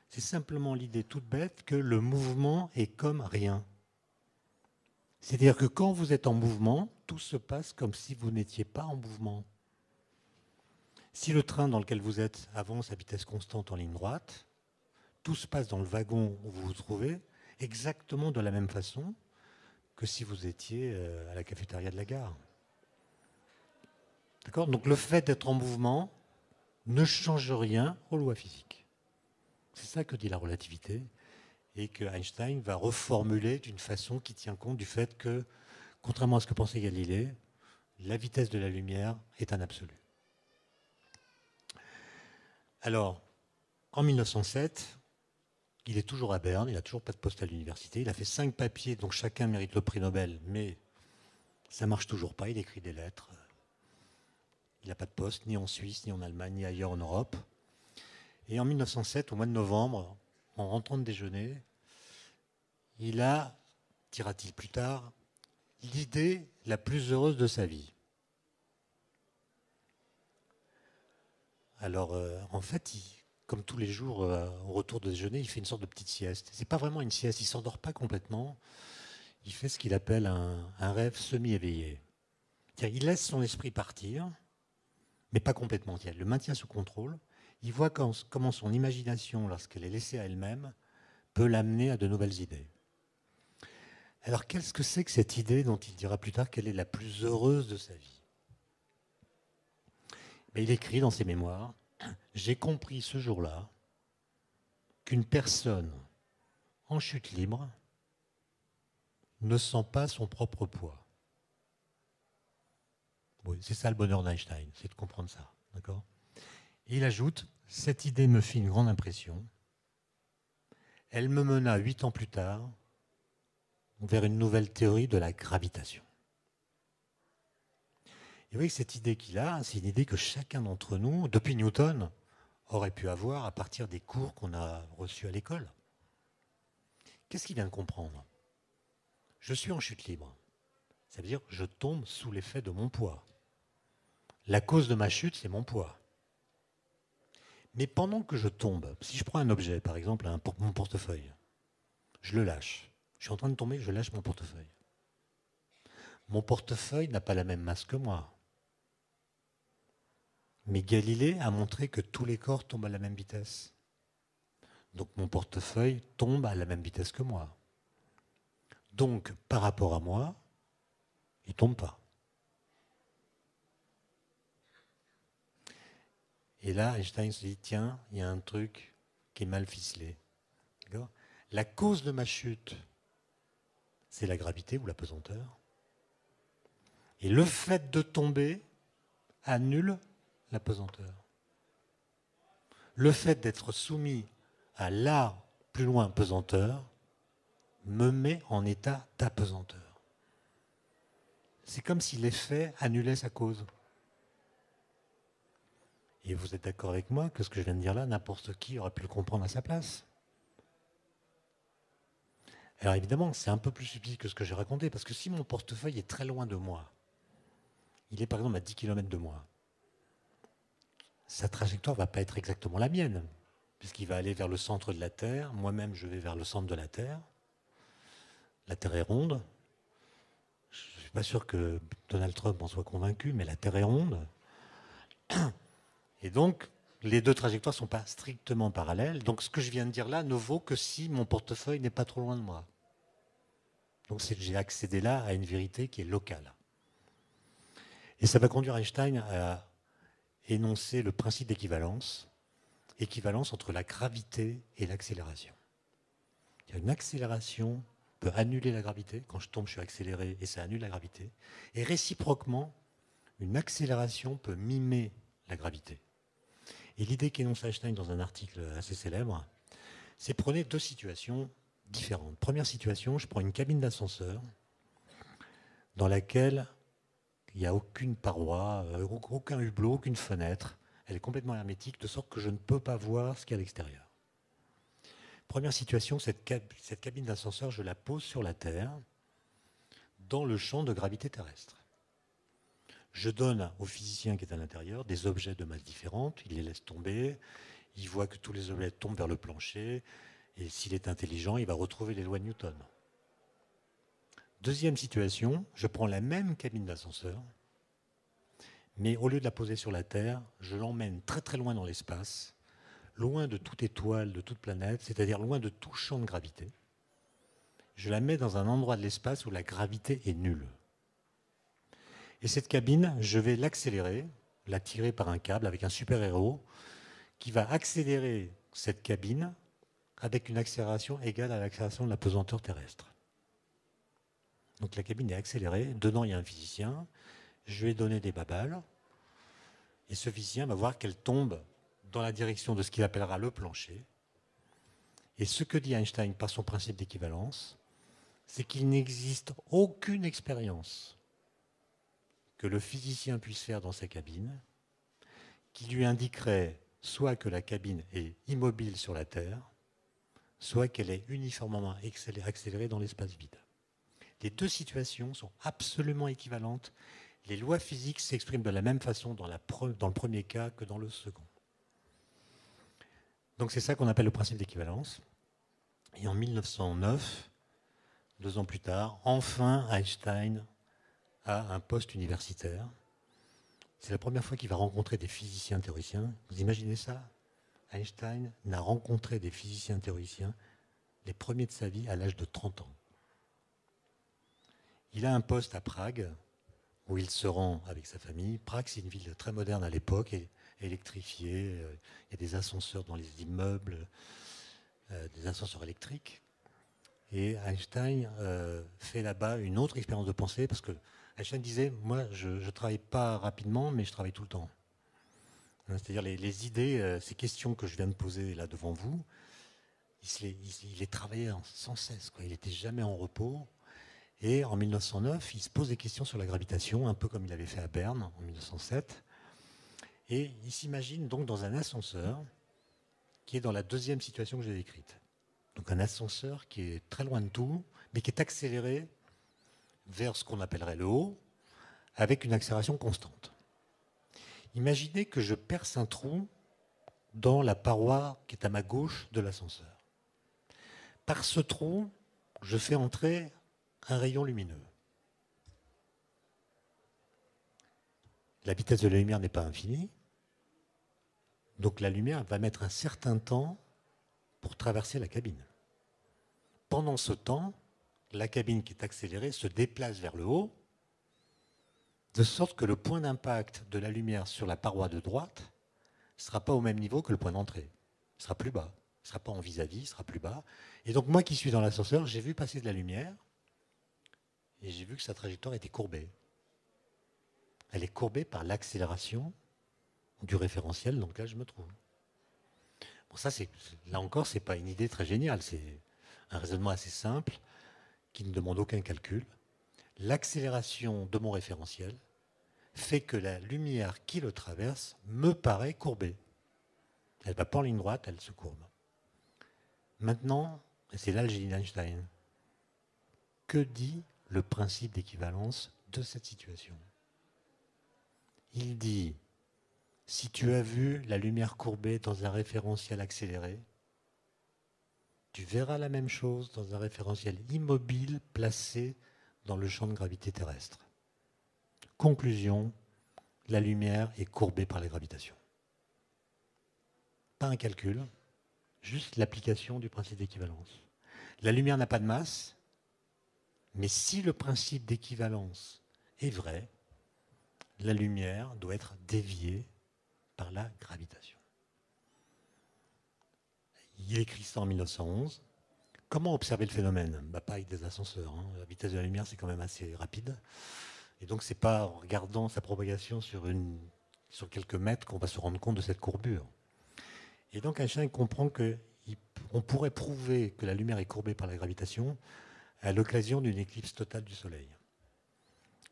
c'est simplement l'idée toute bête que le mouvement est comme rien. C'est-à-dire que quand vous êtes en mouvement, tout se passe comme si vous n'étiez pas en mouvement. Si le train dans lequel vous êtes avance à vitesse constante en ligne droite, tout se passe dans le wagon où vous vous trouvez exactement de la même façon que si vous étiez à la cafétéria de la gare. D'accord ? Donc le fait d'être en mouvement ne change rien aux lois physiques. C'est ça que dit la relativité et que Einstein va reformuler d'une façon qui tient compte du fait que, contrairement à ce que pensait Galilée, la vitesse de la lumière est un absolu. Alors, en 1907, il est toujours à Berne, il n'a toujours pas de poste à l'université, il a fait 5 papiers dont chacun mérite le prix Nobel, mais ça ne marche toujours pas, il écrit des lettres. Il n'a pas de poste, ni en Suisse, ni en Allemagne, ni ailleurs en Europe. Et en 1907, au mois de novembre, en rentrant de déjeuner, il a, dira-t-il plus tard, l'idée la plus heureuse de sa vie. Alors, en fait, comme tous les jours, au retour de déjeuner, il fait une sorte de petite sieste. Ce n'est pas vraiment une sieste, il ne s'endort pas complètement. Il fait ce qu'il appelle un rêve semi-éveillé. C'est-à-dire, il laisse son esprit partir, mais pas complètement. Il le maintient sous contrôle. Il voit comment son imagination, lorsqu'elle est laissée à elle-même, peut l'amener à de nouvelles idées. Alors, qu'est-ce que c'est que cette idée dont il dira plus tard qu'elle est la plus heureuse de sa vie ? Mais il écrit dans ses mémoires, « J'ai compris ce jour-là qu'une personne en chute libre ne sent pas son propre poids. » Oui, c'est ça le bonheur d'Einstein, c'est de comprendre ça. D'accord ? Et il ajoute, « Cette idée me fit une grande impression. Elle me mena 8 ans plus tard vers une nouvelle théorie de la gravitation. » Et vous voyez que cette idée qu'il a, c'est une idée que chacun d'entre nous, depuis Newton, aurait pu avoir à partir des cours qu'on a reçus à l'école. Qu'est-ce qu'il vient de comprendre ? Je suis en chute libre. Ça veut dire que je tombe sous l'effet de mon poids. La cause de ma chute, c'est mon poids. Mais pendant que je tombe, si je prends un objet, par exemple mon portefeuille, je le lâche. Je suis en train de tomber, je lâche mon portefeuille. Mon portefeuille n'a pas la même masse que moi. Mais Galilée a montré que tous les corps tombent à la même vitesse. Donc mon portefeuille tombe à la même vitesse que moi. Donc, par rapport à moi, il ne tombe pas. Et là, Einstein se dit, tiens, il y a un truc qui est mal ficelé. D'accord ? La cause de ma chute, c'est la gravité ou la pesanteur. Et le fait de tomber annule la pesanteur. Le fait d'être soumis à la plus loin pesanteur me met en état d'apesanteur. C'est comme si l'effet annulait sa cause. Et vous êtes d'accord avec moi que ce que je viens de dire là, n'importe qui aurait pu le comprendre à sa place. Alors évidemment, c'est un peu plus subtil que ce que j'ai raconté, parce que si mon portefeuille est très loin de moi, il est par exemple à 10 km de moi, sa trajectoire ne va pas être exactement la mienne, puisqu'il va aller vers le centre de la Terre, moi-même je vais vers le centre de la Terre. La Terre est ronde. Je ne suis pas sûr que Donald Trump en soit convaincu, mais la Terre est ronde. Et donc, les deux trajectoires ne sont pas strictement parallèles. Donc ce que je viens de dire là ne vaut que si mon portefeuille n'est pas trop loin de moi. Donc j'ai accédé là à une vérité qui est locale. Et ça va conduire Einstein à énoncer le principe d'équivalence, équivalence entre la gravité et l'accélération. Une accélération peut annuler la gravité. Quand je tombe, je suis accéléré et ça annule la gravité. Et réciproquement, une accélération peut mimer la gravité. Et l'idée qu'énonce Einstein dans un article assez célèbre, c'est prenez deux situations différentes. Première situation, je prends une cabine d'ascenseur dans laquelle il n'y a aucune paroi, aucun hublot, aucune fenêtre. Elle est complètement hermétique, de sorte que je ne peux pas voir ce qu'il y a à l'extérieur. Première situation, cette cabine d'ascenseur, je la pose sur la Terre, dans le champ de gravité terrestre. Je donne au physicien qui est à l'intérieur des objets de masse différentes, il les laisse tomber, il voit que tous les objets tombent vers le plancher, et s'il est intelligent, il va retrouver les lois de Newton. Deuxième situation, je prends la même cabine d'ascenseur, mais au lieu de la poser sur la Terre, je l'emmène très très loin dans l'espace, loin de toute étoile, de toute planète, c'est-à-dire loin de tout champ de gravité. Je la mets dans un endroit de l'espace où la gravité est nulle. Et cette cabine, je vais l'accélérer, la tirer par un câble avec un super-héros qui va accélérer cette cabine avec une accélération égale à l'accélération de la pesanteur terrestre. Donc la cabine est accélérée, dedans il y a un physicien, je lui ai donné des babales, et ce physicien va voir qu'elle tombe dans la direction de ce qu'il appellera le plancher. Et ce que dit Einstein par son principe d'équivalence, c'est qu'il n'existe aucune expérience que le physicien puisse faire dans sa cabine qui lui indiquerait soit que la cabine est immobile sur la Terre, soit qu'elle est uniformément accélérée dans l'espace vide. Les deux situations sont absolument équivalentes. Les lois physiques s'expriment de la même façon dans le premier cas que dans le second. Donc c'est ça qu'on appelle le principe d'équivalence. Et en 1909, 2 ans plus tard, enfin Einstein a un poste universitaire. C'est la première fois qu'il va rencontrer des physiciens théoriciens. Vous imaginez ça? Einstein n'a rencontré des physiciens théoriciens, les premiers de sa vie, à l'âge de 30 ans. Il a un poste à Prague, où il se rend avec sa famille. Prague, c'est une ville très moderne à l'époque, électrifiée. Il y a des ascenseurs dans les immeubles, des ascenseurs électriques. Et Einstein fait là-bas une autre expérience de pensée, parce que Einstein disait, moi, je ne travaille pas rapidement, mais je travaille tout le temps. C'est-à-dire les idées, ces questions que je viens de poser là devant vous, il les travaillait sans cesse, quoi. Il n'était jamais en repos. Et en 1909, il se pose des questions sur la gravitation, un peu comme il avait fait à Berne en 1907. Et il s'imagine donc dans un ascenseur qui est dans la deuxième situation que j'ai décrite. Donc un ascenseur qui est très loin de tout, mais qui est accéléré vers ce qu'on appellerait le haut, avec une accélération constante. Imaginez que je perce un trou dans la paroi qui est à ma gauche de l'ascenseur. Par ce trou, je fais entrer un rayon lumineux. La vitesse de la lumière n'est pas infinie, donc la lumière va mettre un certain temps pour traverser la cabine. Pendant ce temps, la cabine qui est accélérée se déplace vers le haut, de sorte que le point d'impact de la lumière sur la paroi de droite ne sera pas au même niveau que le point d'entrée. Il sera plus bas. Il ne sera pas en vis-à-vis, il sera plus bas. Et donc moi qui suis dans l'ascenseur, j'ai vu passer de la lumière et j'ai vu que sa trajectoire était courbée. Elle est courbée par l'accélération du référentiel dans lequel je me trouve. Bon, ça, là encore, ce n'est pas une idée très géniale. C'est un raisonnement assez simple qui ne demande aucun calcul. L'accélération de mon référentiel fait que la lumière qui le traverse me paraît courbée. Elle ne va pas en ligne droite, elle se courbe. Maintenant, et c'est là le génie d'Einstein, que dit le principe d'équivalence de cette situation? Il dit, si tu as vu la lumière courbée dans un référentiel accéléré, tu verras la même chose dans un référentiel immobile placé dans le champ de gravité terrestre. Conclusion, la lumière est courbée par la gravitation. pas un calcul, juste l'application du principe d'équivalence. La lumière n'a pas de masse, mais si le principe d'équivalence est vrai, la lumière doit être déviée par la gravitation. Il écrit ça en 1911. Comment observer le phénomène? Pas avec des ascenseurs. La vitesse de la lumière, c'est quand même assez rapide. Et donc, ce n'est pas en regardant sa propagation sur quelques mètres qu'on va se rendre compte de cette courbure. Et donc, Einstein comprend qu'on pourrait prouver que la lumière est courbée par la gravitation à l'occasion d'une éclipse totale du Soleil.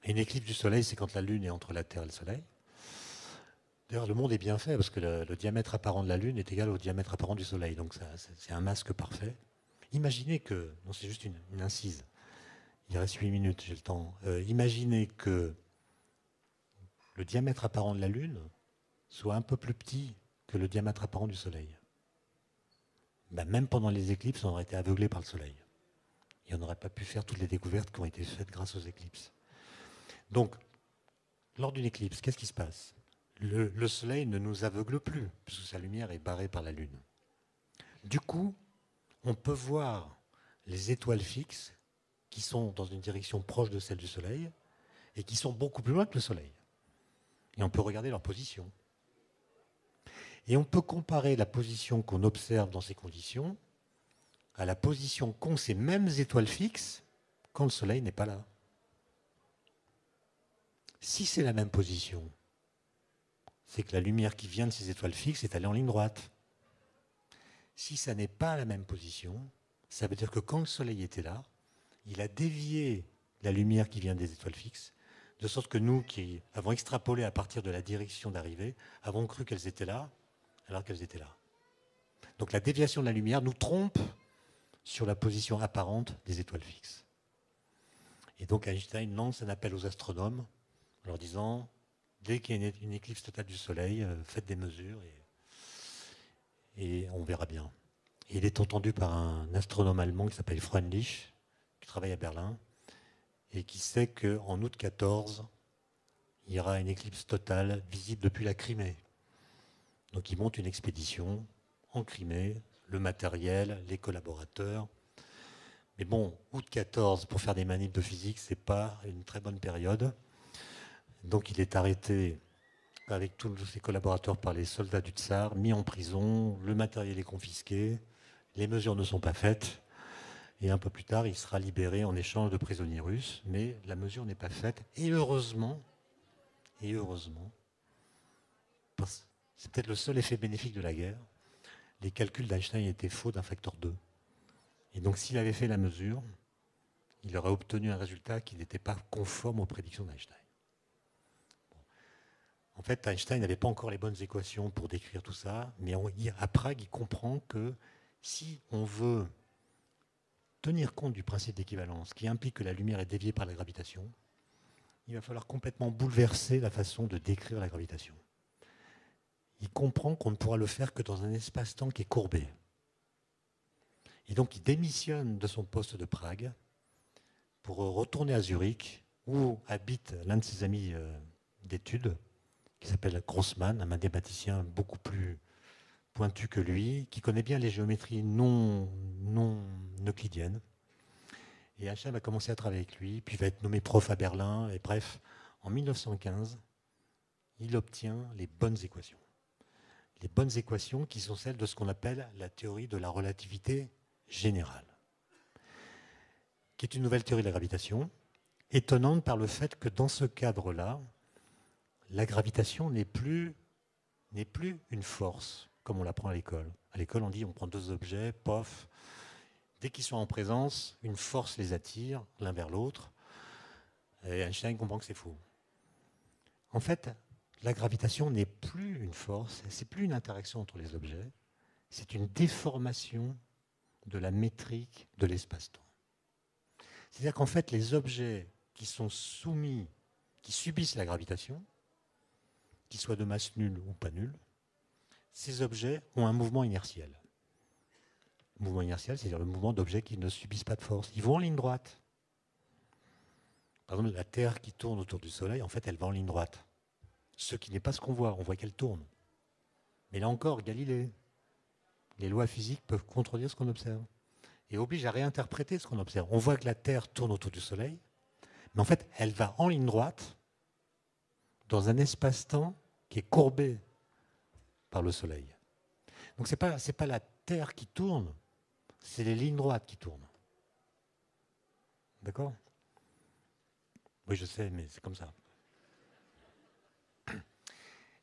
Et une éclipse du Soleil, c'est quand la Lune est entre la Terre et le Soleil. D'ailleurs, le monde est bien fait parce que le diamètre apparent de la Lune est égal au diamètre apparent du Soleil. Donc, c'est un masque parfait. Imaginez que, non, c'est juste une incise. Il reste 8 minutes, j'ai le temps. Imaginez que le diamètre apparent de la Lune soit un peu plus petit que le diamètre apparent du Soleil. Même pendant les éclipses, on aurait été aveuglé par le Soleil. Et on n'aurait pas pu faire toutes les découvertes qui ont été faites grâce aux éclipses. Donc, lors d'une éclipse, qu'est-ce qui se passe? Le Soleil ne nous aveugle plus, puisque sa lumière est barrée par la Lune. Du coup, on peut voir les étoiles fixes qui sont dans une direction proche de celle du Soleil et qui sont beaucoup plus loin que le Soleil. Et on peut regarder leur position. Et on peut comparer la position qu'on observe dans ces conditions à la position qu'ont ces mêmes étoiles fixes quand le Soleil n'est pas là. Si c'est la même position, c'est que la lumière qui vient de ces étoiles fixes est allée en ligne droite. Si ça n'est pas la même position, ça veut dire que quand le Soleil était là, il a dévié la lumière qui vient des étoiles fixes, de sorte que nous, qui avons extrapolé à partir de la direction d'arrivée, avons cru qu'elles étaient là, alors qu'elles étaient là. Donc la déviation de la lumière nous trompe sur la position apparente des étoiles fixes. Et donc Einstein lance un appel aux astronomes en leur disant, dès qu'il y a une éclipse totale du Soleil, faites des mesures et on verra bien. Et il est entendu par un astronome allemand qui s'appelle Freundlich, qui travaille à Berlin, et qui sait qu'en août 14, il y aura une éclipse totale visible depuis la Crimée. Donc il monte une expédition en Crimée, le matériel, les collaborateurs. Mais bon, août 14, pour faire des manips de physique, ce n'est pas une très bonne période. Donc il est arrêté avec tous ses collaborateurs par les soldats du Tsar, mis en prison, le matériel est confisqué, les mesures ne sont pas faites. Et un peu plus tard, il sera libéré en échange de prisonniers russes, mais la mesure n'est pas faite. Et heureusement, c'est peut-être le seul effet bénéfique de la guerre, les calculs d'Einstein étaient faux d'un facteur 2. Et donc s'il avait fait la mesure, il aurait obtenu un résultat qui n'était pas conforme aux prédictions d'Einstein. Bon. En fait, Einstein n'avait pas encore les bonnes équations pour décrire tout ça, mais à Prague, il comprend que si on veut tenir compte du principe d'équivalence qui implique que la lumière est déviée par la gravitation, il va falloir complètement bouleverser la façon de décrire la gravitation. Il comprend qu'on ne pourra le faire que dans un espace-temps qui est courbé. Et donc il démissionne de son poste de Prague pour retourner à Zurich, où habite l'un de ses amis d'études, qui s'appelle Grossmann, un mathématicien beaucoup plus pointu que lui, qui connaît bien les géométries non euclidiennes. Et Einstein va commencer à travailler avec lui, puis va être nommé prof à Berlin, et bref, en 1915, il obtient les bonnes équations. Les bonnes équations qui sont celles de ce qu'on appelle la théorie de la relativité générale, qui est une nouvelle théorie de la gravitation, étonnante par le fait que dans ce cadre-là, la gravitation n'est plus une force, comme on l'apprend à l'école. À l'école, on dit on prend deux objets, pof, dès qu'ils sont en présence, une force les attire l'un vers l'autre, et Einstein comprend que c'est faux. En fait, la gravitation n'est plus une force, c'est plus une interaction entre les objets, c'est une déformation de la métrique de l'espace-temps. C'est-à-dire qu'en fait, les objets qui sont soumis, qui subissent la gravitation, qu'ils soient de masse nulle ou pas nulle, ces objets ont un mouvement inertiel. Le mouvement inertiel, c'est-à-dire le mouvement d'objets qui ne subissent pas de force. Ils vont en ligne droite. Par exemple, la Terre qui tourne autour du Soleil, en fait, elle va en ligne droite. Ce qui n'est pas ce qu'on voit qu'elle tourne. Mais là encore, Galilée, Les lois physiques peuvent contredire ce qu'on observe et obligent à réinterpréter ce qu'on observe. On voit que la Terre tourne autour du Soleil, mais en fait, elle va en ligne droite dans un espace-temps qui est courbé par le Soleil. Donc ce n'est pas la Terre qui tourne, c'est les lignes droites qui tournent. D'accord ? Oui, je sais, mais c'est comme ça.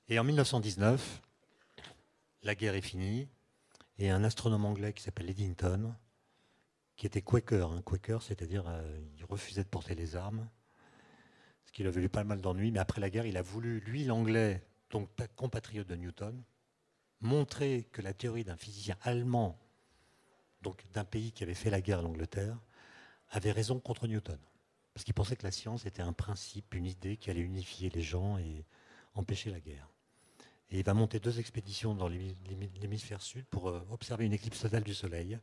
Et en 1919, la guerre est finie, et un astronome anglais qui s'appelle Eddington, qui était Quaker, Quaker, c'est-à-dire il refusait de porter les armes, ce qui lui avait eu pas mal d'ennuis, mais après la guerre, il a voulu, lui l'anglais, donc compatriote de Newton, montrer que la théorie d'un physicien allemand, donc d'un pays qui avait fait la guerre à l'Angleterre, avait raison contre Newton. Parce qu'il pensait que la science était un principe, une idée qui allait unifier les gens et empêcher la guerre. Et il va monter 2 expéditions dans l'hémisphère sud pour observer une éclipse totale du Soleil.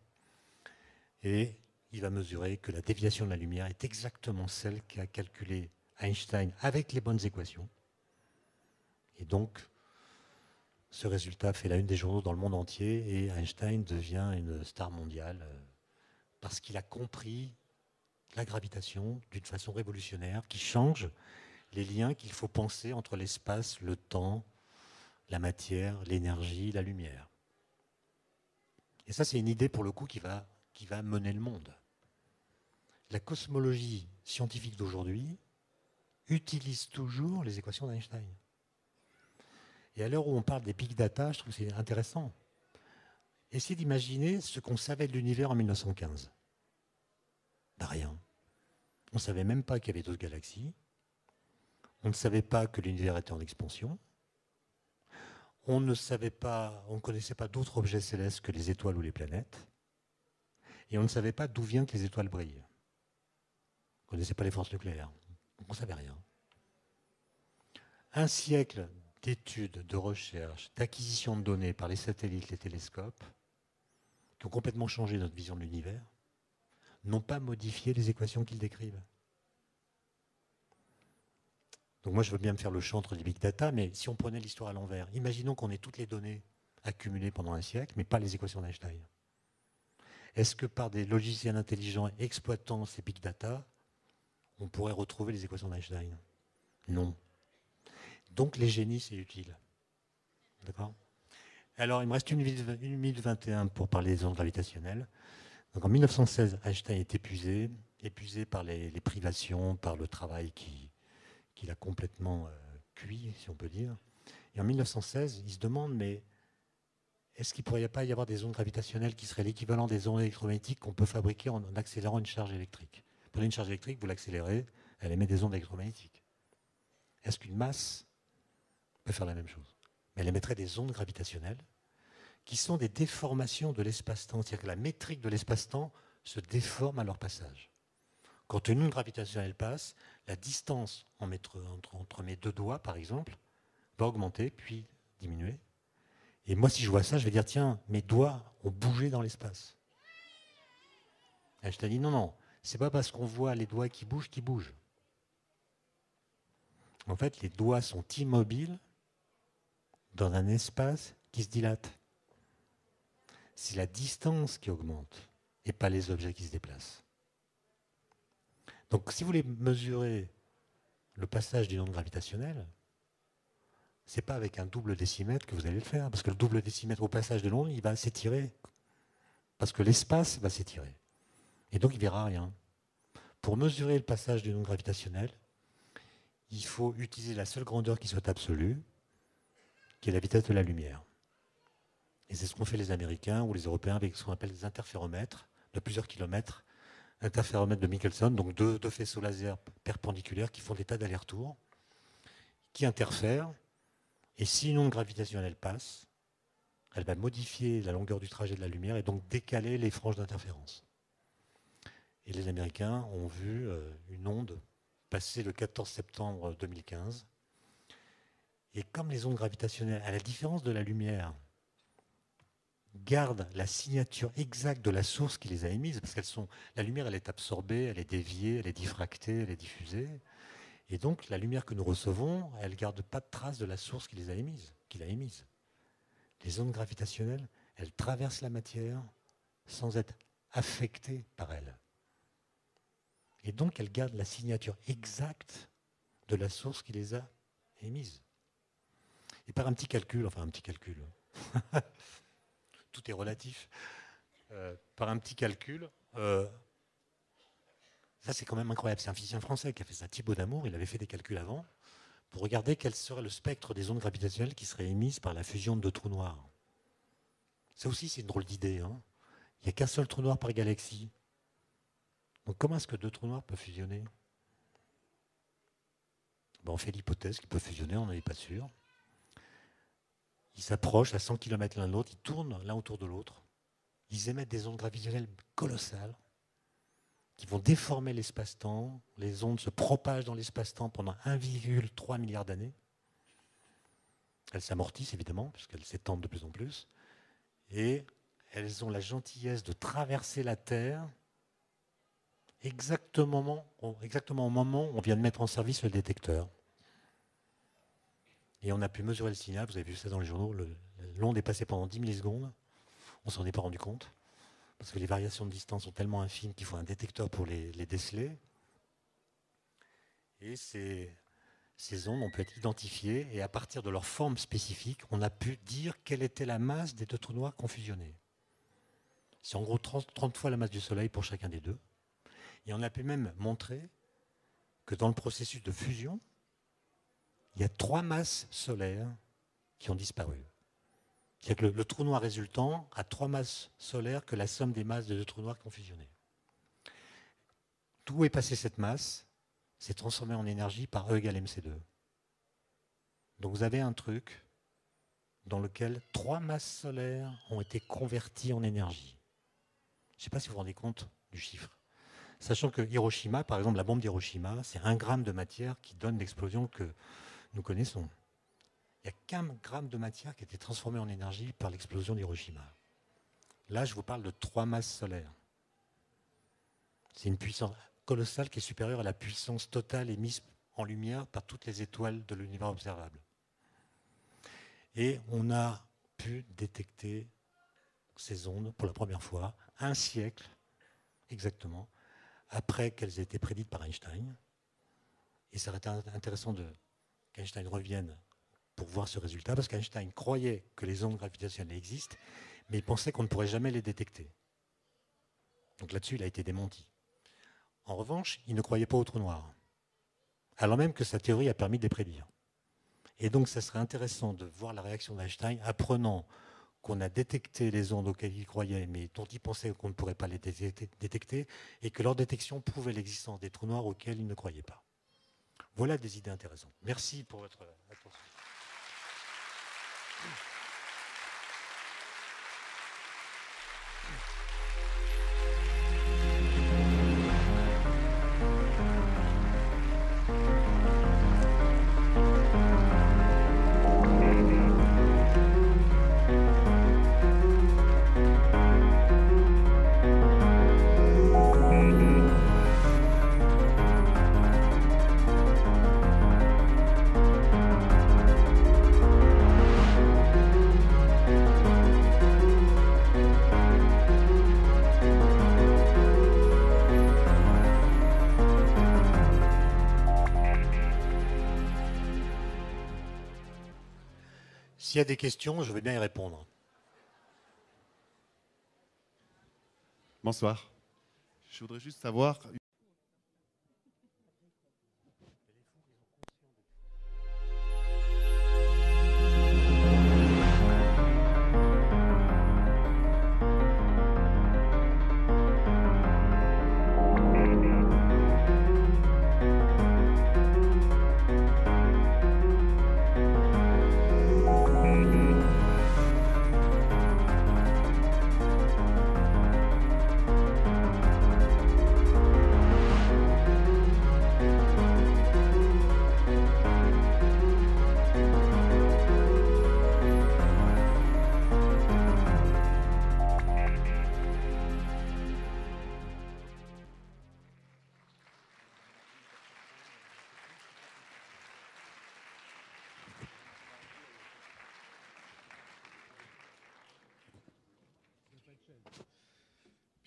Et il va mesurer que la déviation de la lumière est exactement celle qu'a calculée Einstein avec les bonnes équations. Et donc, ce résultat fait la une des journaux dans le monde entier et Einstein devient une star mondiale parce qu'il a compris la gravitation d'une façon révolutionnaire qui change les liens qu'il faut penser entre l'espace, le temps, la matière, l'énergie, la lumière. Et ça, c'est une idée pour le coup qui va mener le monde. La cosmologie scientifique d'aujourd'hui utilise toujours les équations d'Einstein. Et à l'heure où on parle des big data, je trouve que c'est intéressant. Essayez d'imaginer ce qu'on savait de l'univers en 1915. Ben rien. On ne savait même pas qu'il y avait d'autres galaxies. On ne savait pas que l'univers était en expansion. On ne connaissait pas d'autres objets célestes que les étoiles ou les planètes. Et on ne savait pas d'où viennent que les étoiles brillent. On ne connaissait pas les forces nucléaires. Donc on ne savait rien. Un siècle d'études, de recherche, d'acquisition de données par les satellites, les télescopes, qui ont complètement changé notre vision de l'univers, n'ont pas modifié les équations qu'ils décrivent. Donc moi, je veux bien me faire le chantre des big data, mais si on prenait l'histoire à l'envers, imaginons qu'on ait toutes les données accumulées pendant un siècle, mais pas les équations d'Einstein. Est-ce que par des logiciels intelligents exploitant ces big data, on pourrait retrouver les équations d'Einstein? Non. Donc les génies, c'est utile. D'accord ? Alors, il me reste 1 minute 21 pour parler des ondes gravitationnelles. Donc en 1916, Einstein est épuisé par les privations, par le travail qu'il a complètement cuit, si on peut dire. Et en 1916, il se demande, mais est-ce qu'il ne pourrait pas y avoir des ondes gravitationnelles qui seraient l'équivalent des ondes électromagnétiques qu'on peut fabriquer en accélérant une charge électrique? Prenez une charge électrique, vous l'accélérez, elle émet des ondes électromagnétiques. Est-ce qu'une masse peut faire la même chose? Mais elle émettrait des ondes gravitationnelles qui sont des déformations de l'espace-temps. C'est-à-dire que la métrique de l'espace-temps se déforme à leur passage. Quand une onde gravitationnelle passe, la distance entre mes 2 doigts, par exemple, va augmenter, puis diminuer. Et moi, si je vois ça, je vais dire, tiens, mes doigts ont bougé dans l'espace. Einstein dit, non, c'est pas parce qu'on voit les doigts qui bougent. En fait, les doigts sont immobiles dans un espace qui se dilate. C'est la distance qui augmente et pas les objets qui se déplacent. Donc si vous voulez mesurer le passage d'une onde gravitationnelle, ce n'est pas avec un double décimètre que vous allez le faire, parce que le double décimètre au passage de l'onde, il va s'étirer, parce que l'espace va s'étirer. Et donc il ne verra rien. Pour mesurer le passage d'une onde gravitationnelle, il faut utiliser la seule grandeur qui soit absolue, qui est la vitesse de la lumière. Et c'est ce qu'ont fait les Américains ou les Européens avec ce qu'on appelle des interféromètres de plusieurs kilomètres, interféromètres de Michelson, donc deux faisceaux laser perpendiculaires qui font des tas d'allers-retours, qui interfèrent, et si une onde gravitationnelle passe, elle va modifier la longueur du trajet de la lumière et donc décaler les franges d'interférence. Et les Américains ont vu une onde passer le 14 septembre 2015. Et comme les ondes gravitationnelles, à la différence de la lumière, gardent la signature exacte de la source qui les a émises, parce la lumière, elle est absorbée, elle est déviée, elle est diffractée, elle est diffusée. Et donc, la lumière que nous recevons, elle ne garde pas de trace de la source qui l'a émise. Les ondes gravitationnelles, Elle traverse la matière sans être affectée par elle. Et donc, elle garde la signature exacte de la source qui les a émises. Et par un petit calcul, tout est relatif, par un petit calcul, ça c'est quand même incroyable, c'est un physicien français qui a fait ça, Thibaut Damour, il avait fait des calculs avant, pour regarder quel serait le spectre des ondes gravitationnelles qui seraient émises par la fusion de deux trous noirs. Ça aussi c'est une drôle d'idée, hein. Il n'y a qu'un seul trou noir par galaxie. Donc comment est-ce que deux trous noirs peuvent fusionner? On fait l'hypothèse qu'ils peuvent fusionner, on n'en est pas sûr. Ils s'approchent à 100 km l'un de l'autre, ils tournent l'un autour de l'autre. Ils émettent des ondes gravitationnelles colossales qui vont déformer l'espace-temps. Les ondes se propagent dans l'espace-temps pendant 1,3 milliard d'années. Elles s'amortissent évidemment, puisqu'elles s'étendent de plus en plus. Et elles ont la gentillesse de traverser la Terre exactement au moment où on vient de mettre en service le détecteur. Et on a pu mesurer le signal, vous avez vu ça dans les journaux, l'onde est passée pendant 10 millisecondes, on ne s'en est pas rendu compte, parce que les variations de distance sont tellement infimes qu'il faut un détecteur pour les déceler. Et ces ondes ont pu être identifiées, et à partir de leur forme spécifique, on a pu dire quelle était la masse des deux trous noirs qu'on fusionnait. C'est en gros 30 fois la masse du Soleil pour chacun des deux. Et on a pu même montrer que dans le processus de fusion, il y a 3 masses solaires qui ont disparu. C'est-à-dire que le trou noir résultant a 3 masses solaires que la somme des masses des deux trous noirs qui ont fusionné. D'où est passée cette masse? C'est transformé en énergie par E égale mc2. Donc vous avez un truc dans lequel 3 masses solaires ont été converties en énergie. Je ne sais pas si vous vous rendez compte du chiffre. Sachant que Hiroshima, par exemple, la bombe d'Hiroshima, c'est 1 gramme de matière qui donne l'explosion que nous connaissons. Il n'y a qu'un gramme de matière qui a été transformée en énergie par l'explosion d'Hiroshima. Là, je vous parle de 3 masses solaires. C'est une puissance colossale qui est supérieure à la puissance totale émise en lumière par toutes les étoiles de l'univers observable. Et on a pu détecter ces ondes pour la première fois, 1 siècle exactement, après qu'elles aient été prédites par Einstein. Et ça aurait été intéressant qu'Einstein revienne pour voir ce résultat, parce qu'Einstein croyait que les ondes gravitationnelles existent, mais il pensait qu'on ne pourrait jamais les détecter. Donc là-dessus, il a été démenti. En revanche, il ne croyait pas aux trous noirs, alors même que sa théorie a permis de les prédire. Et donc, ça serait intéressant de voir la réaction d'Einstein, apprenant qu'on a détecté les ondes auxquelles il croyait, mais dont il pensait qu'on ne pourrait pas les détecter, et que leur détection prouvait l'existence des trous noirs auxquels il ne croyait pas. Voilà des idées intéressantes. Merci pour votre attention. S'il y a des questions, je vais bien y répondre. Bonsoir. Je voudrais juste savoir...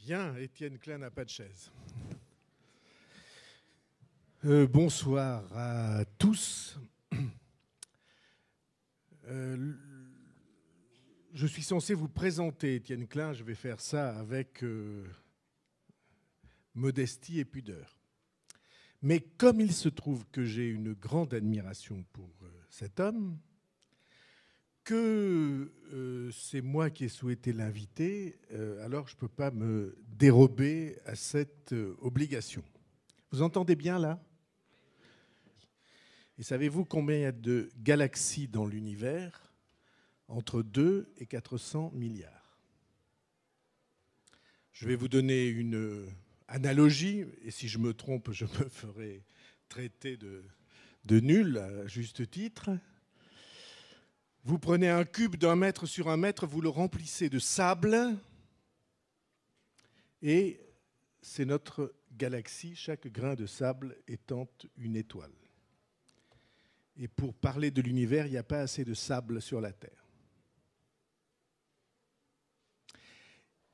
Bien, Étienne Klein n'a pas de chaise. Bonsoir à tous. Je suis censé vous présenter Étienne Klein. Je vais faire ça avec modestie et pudeur. Mais comme il se trouve que j'ai une grande admiration pour cet homme, que c'est moi qui ai souhaité l'inviter, alors je ne peux pas me dérober à cette obligation. Vous entendez bien là ? Et savez-vous combien il y a de galaxies dans l'univers ? Entre 2 et 400 milliards. Je vais vous donner une analogie, et si je me trompe, je me ferai traiter de nul à juste titre. Vous prenez un cube d'1 mètre sur 1 mètre, vous le remplissez de sable, et c'est notre galaxie, chaque grain de sable étant une étoile. Et pour parler de l'univers, il n'y a pas assez de sable sur la Terre.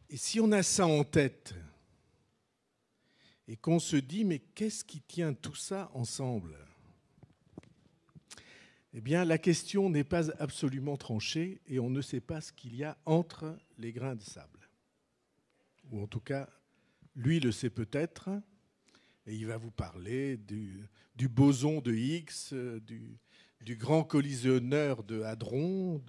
Et si on a ça en tête, et qu'on se dit, mais qu'est-ce qui tient tout ça ensemble ? Eh bien, la question n'est pas absolument tranchée et on ne sait pas ce qu'il y a entre les grains de sable. Ou en tout cas, lui le sait peut-être, et il va vous parler du boson de Higgs, du grand collisionneur de hadron,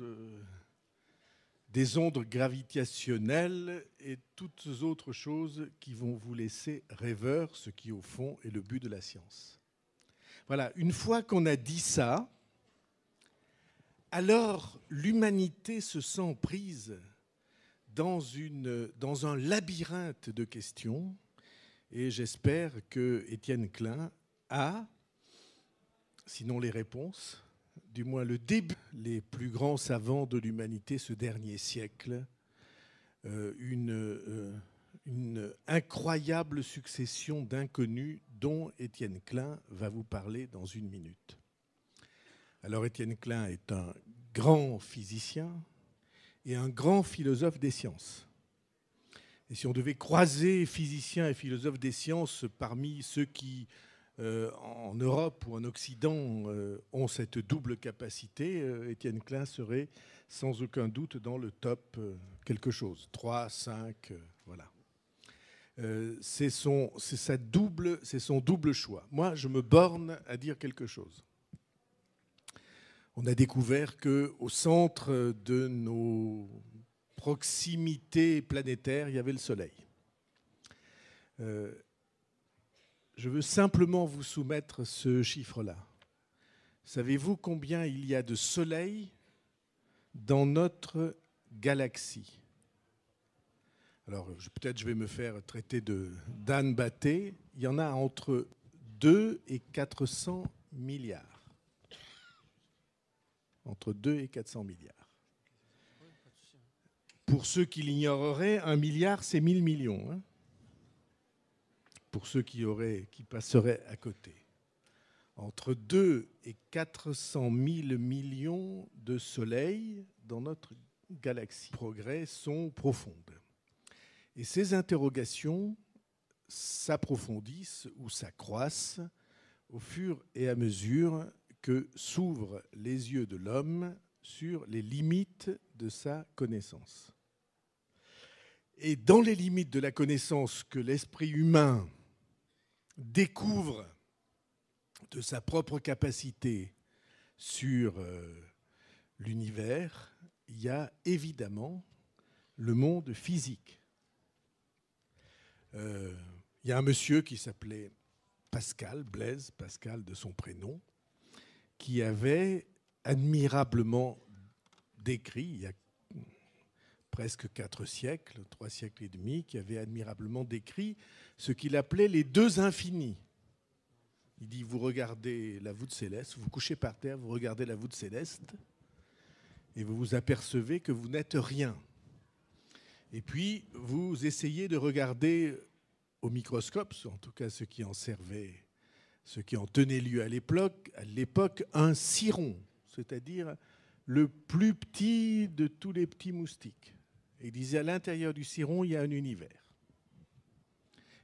des ondes gravitationnelles et toutes autres choses qui vont vous laisser rêveurs, ce qui au fond est le but de la science. Voilà, une fois qu'on a dit ça, alors l'humanité se sent prise dans un labyrinthe de questions et j'espère que Étienne Klein a, sinon les réponses, du moins le début, les plus grands savants de l'humanité ce dernier siècle, une incroyable succession d'inconnus dont Étienne Klein va vous parler dans 1 minute. Alors Étienne Klein est un grand physicien et un grand philosophe des sciences. Et si on devait croiser physiciens et philosophes des sciences parmi ceux qui, en Europe ou en Occident, ont cette double capacité, Étienne Klein serait sans aucun doute dans le top quelque chose. 3, 5, voilà. C'est son double choix. Moi, je me borne à dire quelque chose. On a découvert qu'au centre de nos proximités planétaires, il y avait le Soleil. Je veux simplement vous soumettre ce chiffre-là. Savez-vous combien il y a de soleils dans notre galaxie ? Alors, peut-être je vais me faire traiter d'Anne Batté. Il y en a entre 2 et 400 milliards. Entre 2 et 400 milliards. Pour ceux qui l'ignoreraient, 1 milliard, c'est 1000 millions. Hein, pour ceux qui passeraient à côté. Entre 2 et 400 000 millions de soleils dans notre galaxie. Les progrès sont profondes. Et ces interrogations s'approfondissent ou s'accroissent au fur et à mesure que s'ouvrent les yeux de l'homme sur les limites de sa connaissance. Et dans les limites de la connaissance que l'esprit humain découvre de sa propre capacité sur l'univers, il y a évidemment le monde physique. Il y a un monsieur qui s'appelait Pascal, Blaise Pascal de son prénom, qui avait admirablement décrit, il y a presque 4 siècles, 3 siècles et demi, qui avait admirablement décrit ce qu'il appelait les 2 infinis. Il dit, vous regardez la voûte céleste, vous couchez par terre, vous regardez la voûte céleste, et vous vous apercevez que vous n'êtes rien. Et puis, vous essayez de regarder au microscope, en tout cas ce qui en servait, ce qui en tenait lieu à l'époque, un ciron, c'est-à-dire le plus petit de tous les petits moustiques. Et il disait, à l'intérieur du ciron, il y a un univers.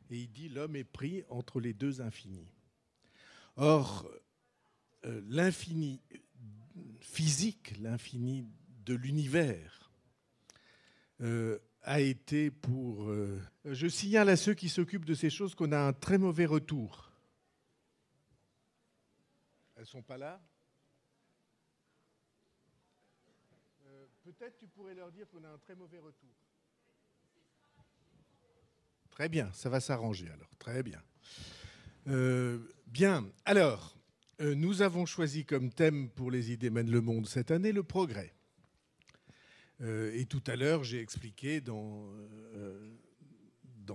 et il dit l'homme est pris entre les deux infinis. Or, l'infini physique, l'infini de l'univers, a été pour... je signale à ceux qui s'occupent de ces choses qu'on a un très mauvais retour. Elles ne sont pas là ? Peut-être tu pourrais leur dire qu'on a un très mauvais retour. Très bien, ça va s'arranger alors. Très bien. Bien, alors, nous avons choisi comme thème pour les idées mènent le monde cette année le progrès. Et tout à l'heure, j'ai expliqué dans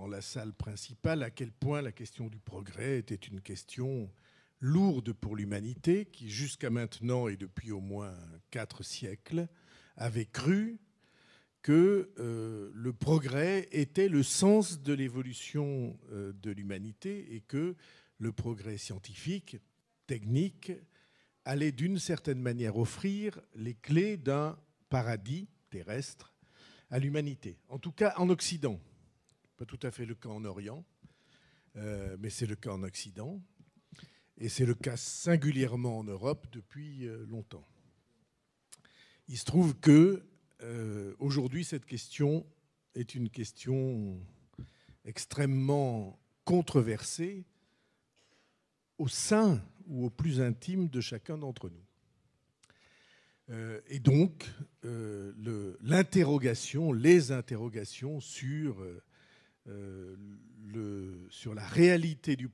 la salle principale à quel point la question du progrès était une question lourde pour l'humanité qui, jusqu'à maintenant et depuis au moins 4 siècles, avait cru que le progrès était le sens de l'évolution de l'humanité et que le progrès scientifique, technique, allait d'une certaine manière offrir les clés d'un paradis terrestre à l'humanité. En tout cas en Occident. Pas tout à fait le cas en Orient, mais c'est le cas en Occident. Et c'est le cas singulièrement en Europe depuis longtemps. Il se trouve que aujourd'hui, cette question est une question extrêmement controversée au sein ou au plus intime de chacun d'entre nous. Et donc, les interrogations sur la réalité du